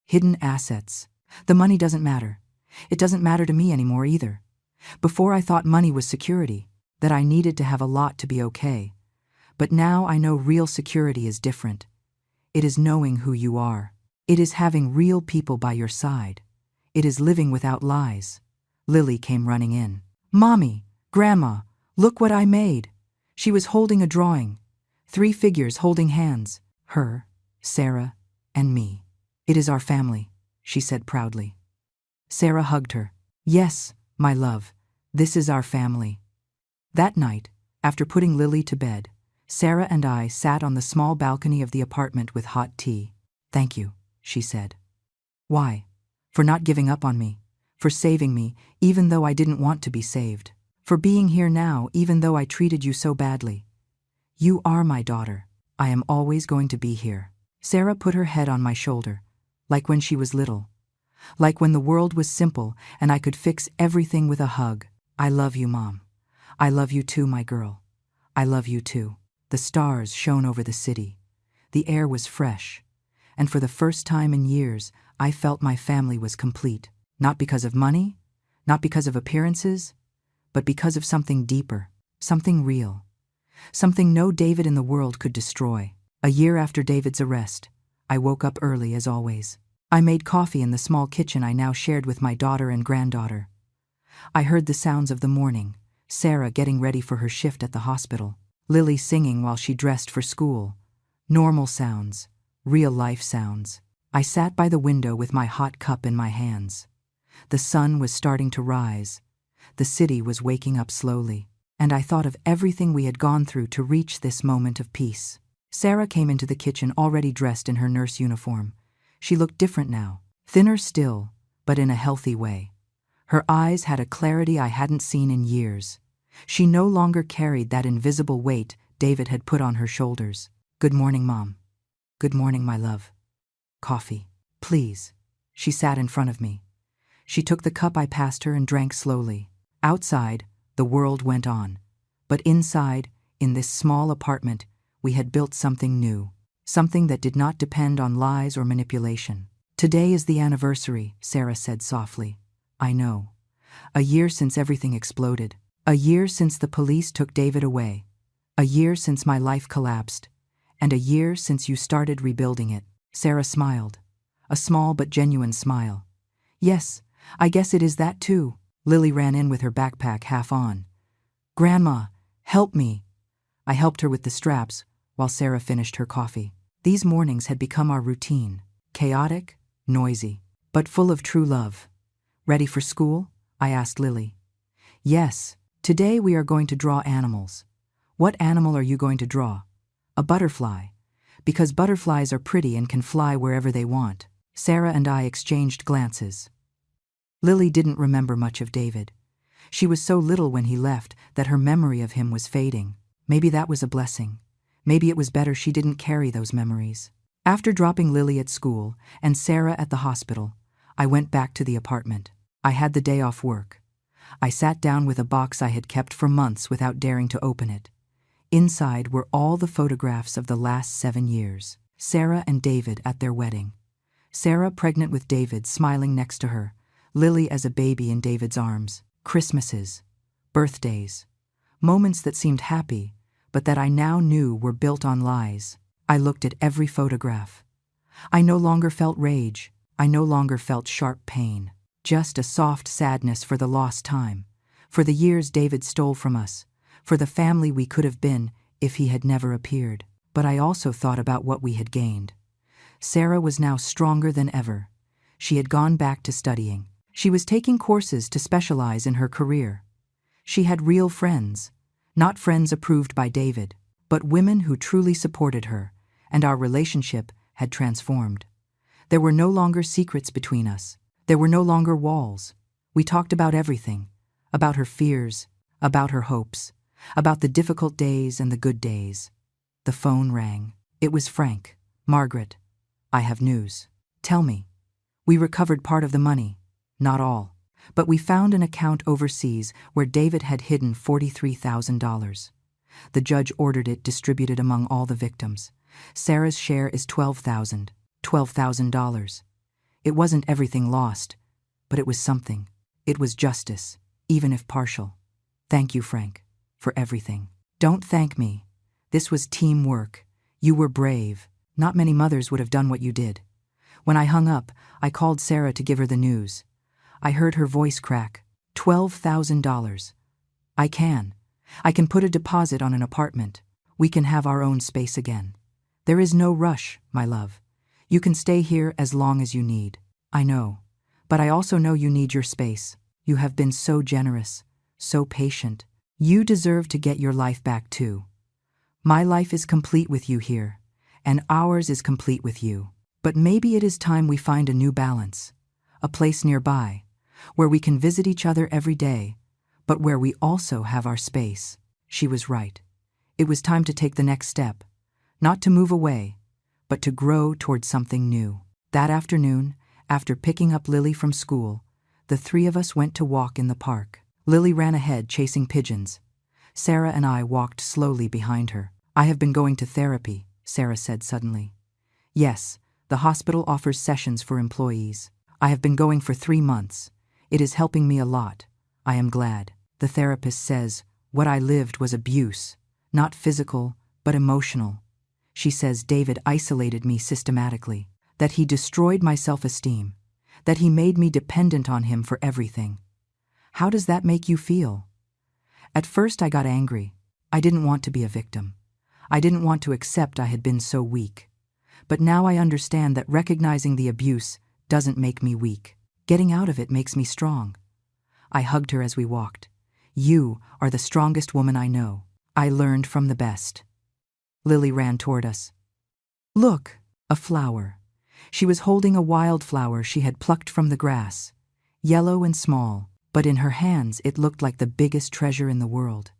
Hidden assets. The money doesn't matter. It doesn't matter to me anymore either. Before I thought money was security, that I needed to have a lot to be okay. But now I know real security is different. It is knowing who you are. It is having real people by your side. It is living without lies. Lily came running in. Mommy, Grandma, look what I made. She was holding a drawing. 3 figures holding hands. Her, Sarah, and me. It is our family, she said proudly. Sarah hugged her. Yes, my love, this is our family. That night, after putting Lily to bed, Sarah and I sat on the small balcony of the apartment with hot tea. Thank you, she said. Why? For not giving up on me. For saving me, even though I didn't want to be saved. For being here now, even though I treated you so badly. You are my daughter. I am always going to be here. Sarah put her head on my shoulder, like when she was little. Like when the world was simple and I could fix everything with a hug. I love you, Mom. I love you too, my girl. I love you too. The stars shone over the city. The air was fresh. And for the first time in years, I felt my family was complete. Not because of money, not because of appearances, but because of something deeper, something real. Something no David in the world could destroy. A year after David's arrest, I woke up early as always. I made coffee in the small kitchen I now shared with my daughter and granddaughter. I heard the sounds of the morning, Sarah getting ready for her shift at the hospital, Lily singing while she dressed for school. Normal sounds, real-life sounds. I sat by the window with my hot cup in my hands. The sun was starting to rise. The city was waking up slowly. And I thought of everything we had gone through to reach this moment of peace. Sarah came into the kitchen already dressed in her nurse uniform. She looked different now, thinner still, but in a healthy way. Her eyes had a clarity I hadn't seen in years. She no longer carried that invisible weight David had put on her shoulders. Good morning, Mom. Good morning, my love. Coffee, please. She sat in front of me. She took the cup I passed her and drank slowly. Outside, the world went on. But inside, in this small apartment, we had built something new. Something that did not depend on lies or manipulation. Today is the anniversary, Sarah said softly. I know. A year since everything exploded. A year since the police took David away. A year since my life collapsed. And a year since you started rebuilding it. Sarah smiled. A small but genuine smile. Yes, I guess it is that too. Lily ran in with her backpack half on. Grandma, help me. I helped her with the straps while Sarah finished her coffee. These mornings had become our routine. Chaotic, noisy, but full of true love. Ready for school? I asked Lily. Yes, today we are going to draw animals. What animal are you going to draw? A butterfly. Because butterflies are pretty and can fly wherever they want. Sarah and I exchanged glances. Lily didn't remember much of David. She was so little when he left that her memory of him was fading. Maybe that was a blessing. Maybe it was better she didn't carry those memories. After dropping Lily at school and Sarah at the hospital, I went back to the apartment. I had the day off work. I sat down with a box I had kept for months without daring to open it. Inside were all the photographs of the last 7 years. Sarah and David at their wedding. Sarah pregnant with David smiling next to her. Lily as a baby in David's arms. Christmases. Birthdays. Moments that seemed happy, but that I now knew were built on lies. I looked at every photograph. I no longer felt rage. I no longer felt sharp pain. Just a soft sadness for the lost time. For the years David stole from us. For the family we could have been if he had never appeared. But I also thought about what we had gained. Sarah was now stronger than ever. She had gone back to studying. She was taking courses to specialize in her career. She had real friends, not friends approved by David, but women who truly supported her, and our relationship had transformed. There were no longer secrets between us. There were no longer walls. We talked about everything, about her fears, about her hopes, about the difficult days and the good days. The phone rang. It was Frank. "Margaret, I have news." "Tell me." "We recovered part of the money. Not all. But we found an account overseas where David had hidden $43,000. The judge ordered it distributed among all the victims. Sarah's share is $12,000. It wasn't everything lost, but it was something. It was justice, even if partial. Thank you, Frank, for everything." "Don't thank me. This was teamwork. You were brave. Not many mothers would have done what you did." When I hung up, I called Sarah to give her the news. I heard her voice crack. $12,000. I can put a deposit on an apartment. We can have our own space again. There is no rush, my love. You can stay here as long as you need." "I know. But I also know you need your space. You have been so generous, so patient. You deserve to get your life back too. My life is complete with you here, and ours is complete with you. But maybe it is time we find a new balance, a place nearby, where we can visit each other every day, but where we also have our space." She was right. It was time to take the next step, not to move away, but to grow towards something new. That afternoon, after picking up Lily from school, the three of us went to walk in the park. Lily ran ahead chasing pigeons. Sarah and I walked slowly behind her. "I have been going to therapy," Sarah said suddenly. "Yes, the hospital offers sessions for employees. I have been going for 3 months. It is helping me a lot. I am glad. The therapist says what I lived was abuse, not physical, but emotional. She says David isolated me systematically, that he destroyed my self-esteem, that he made me dependent on him for everything. How does that make you feel?" At first I got angry. I didn't want to be a victim. I didn't want to accept I had been so weak. But now I understand that recognizing the abuse doesn't make me weak. Getting out of it makes me strong. I hugged her as we walked. "You are the strongest woman I know. I learned from the best." Lily ran toward us. "Look, a flower." She was holding a wildflower she had plucked from the grass, yellow and small, but in her hands it looked like the biggest treasure in the world.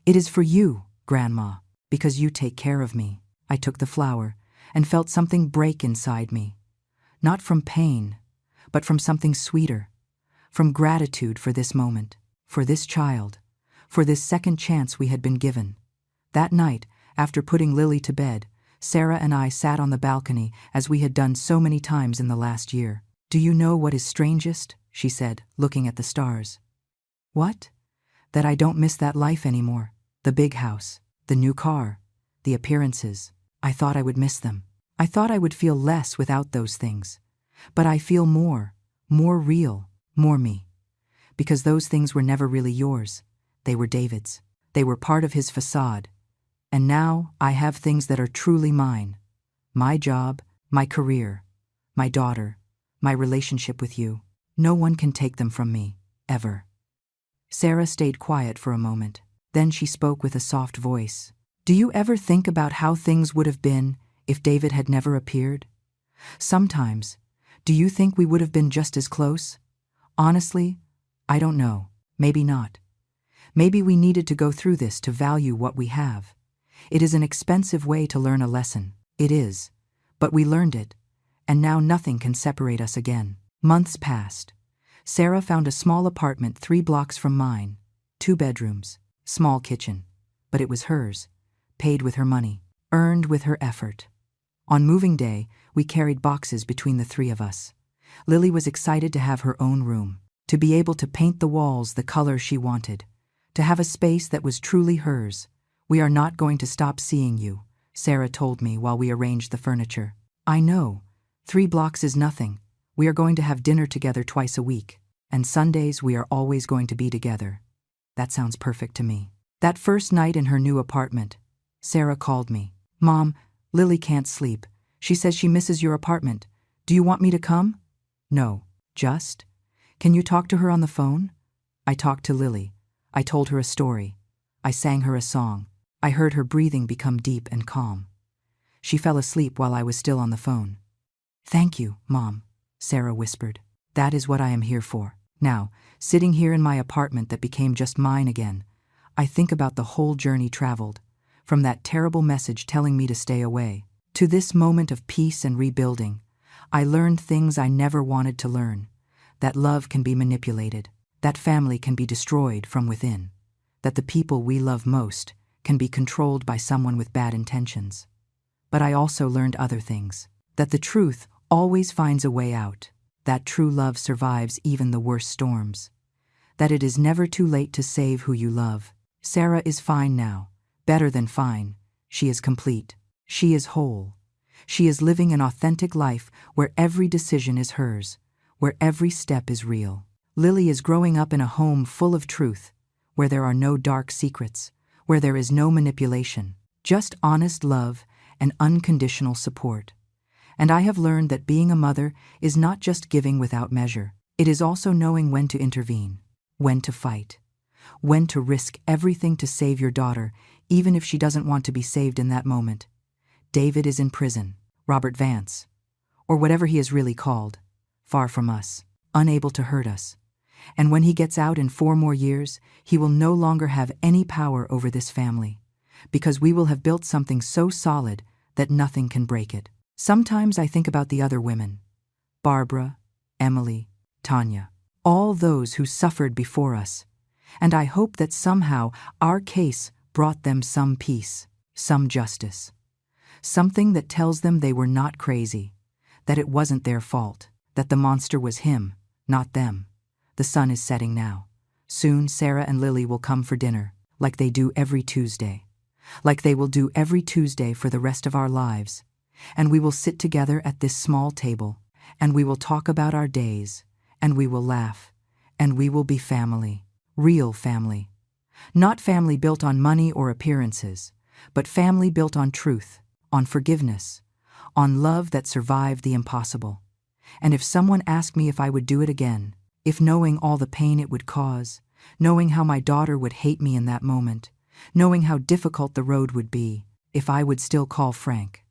"It is for you, Grandma, because you take care of me." I took the flower and felt something break inside me. Not from pain, but from something sweeter, from gratitude for this moment, for this child, for this second chance we had been given. That night, after putting Lily to bed, Sarah and I sat on the balcony as we had done so many times in the last year. "Do you know what is strangest?" she said, looking at the stars. "What?" "That I don't miss that life anymore. The big house, the new car, the appearances. I thought I would miss them. I thought I would feel less without those things. But I feel more real, more me. Because those things were never really yours. They were David's. They were part of his facade. And now I have things that are truly mine. My job, my career, my daughter, my relationship with you. No one can take them from me, ever." Sarah stayed quiet for a moment. Then she spoke with a soft voice. "Do you ever think about how things would have been if David had never appeared? Sometimes, do you think we would have been just as close? Honestly, I don't know. Maybe not. Maybe we needed to go through this to value what we have. It is an expensive way to learn a lesson. It is. But we learned it, and now nothing can separate us again." Months passed. Sarah found a small apartment 3 blocks from mine. 2 bedrooms, small kitchen. But it was hers, paid with her money, earned with her effort. On moving day, we carried boxes between the 3 of us. Lily was excited to have her own room, to be able to paint the walls the color she wanted, to have a space that was truly hers. "We are not going to stop seeing you," Sarah told me while we arranged the furniture. "I know. 3 blocks is nothing. We are going to have dinner together twice a week, and Sundays we are always going to be together." That sounds perfect to me. That first night in her new apartment, Sarah called me. "Mom, Lily can't sleep. She says she misses your apartment. Do you want me to come?" "No, just. Can you talk to her on the phone?" I talked to Lily. I told her a story. I sang her a song. I heard her breathing become deep and calm. She fell asleep while I was still on the phone. "Thank you, Mom," Sarah whispered. "That is what I am here for." Now, sitting here in my apartment that became just mine again, I think about the whole journey traveled, from that terrible message telling me to stay away, to this moment of peace and rebuilding. I learned things I never wanted to learn. That love can be manipulated, that family can be destroyed from within, that the people we love most can be controlled by someone with bad intentions. But I also learned other things, that the truth always finds a way out, that true love survives even the worst storms, that it is never too late to save who you love. Sarah is fine now, better than fine. She is complete. She is whole. She is living an authentic life where every decision is hers, where every step is real. Lily is growing up in a home full of truth, where there are no dark secrets, where there is no manipulation, just honest love and unconditional support. And I have learned that being a mother is not just giving without measure. It is also knowing when to intervene, when to fight, when to risk everything to save your daughter, even if she doesn't want to be saved in that moment. David is in prison, Robert Vance, or whatever he is really called, far from us, unable to hurt us. And when he gets out in 4 more years, he will no longer have any power over this family, because we will have built something so solid that nothing can break it. Sometimes I think about the other women, Barbara, Emily, Tanya, all those who suffered before us, and I hope that somehow our case brought them some peace, some justice, something that tells them they were not crazy, that it wasn't their fault, that the monster was him, not them. The sun is setting now. Soon Sarah and Lily will come for dinner, like they do every Tuesday, like they will do every Tuesday for the rest of our lives. And we will sit together at this small table, and we will talk about our days, and we will laugh, and we will be family, real family. Not family built on money or appearances, but family built on truth, on forgiveness, on love that survived the impossible. And if someone asked me if I would do it again, if knowing all the pain it would cause, knowing how my daughter would hate me in that moment, knowing how difficult the road would be, if I would still call Frank,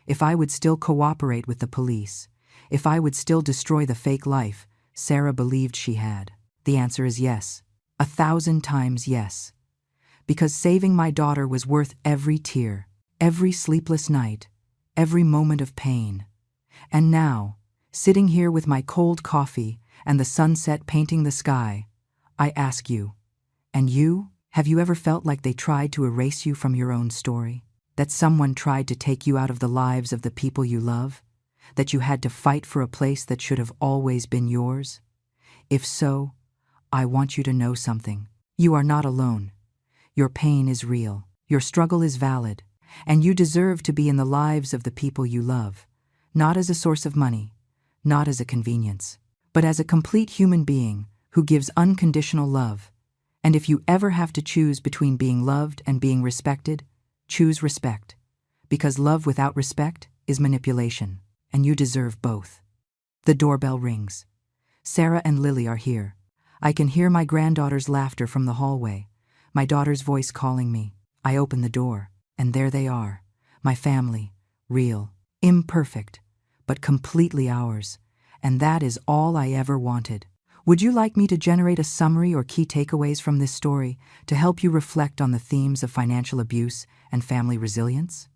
if I would still cooperate with the police, if I would still destroy the fake life Sarah believed she had, the answer is yes, 1,000 times yes. Because saving my daughter was worth every tear, every sleepless night, every moment of pain. And now, sitting here with my cold coffee and the sunset painting the sky, I ask you, and you, have you ever felt like they tried to erase you from your own story? That someone tried to take you out of the lives of the people you love? That you had to fight for a place that should have always been yours? If so, I want you to know something. You are not alone. Your pain is real. Your struggle is valid. And you deserve to be in the lives of the people you love, not as a source of money, not as a convenience, but as a complete human being who gives unconditional love. And if you ever have to choose between being loved and being respected, choose respect, because love without respect is manipulation, and you deserve both. The doorbell rings. Sarah and Lily are here. I can hear my granddaughter's laughter from the hallway, my daughter's voice calling me. I open the door, and there they are, my family, real, imperfect, but completely ours, and that is all I ever wanted. Would you like me to generate a summary or key takeaways from this story to help you reflect on the themes of financial abuse and family resilience?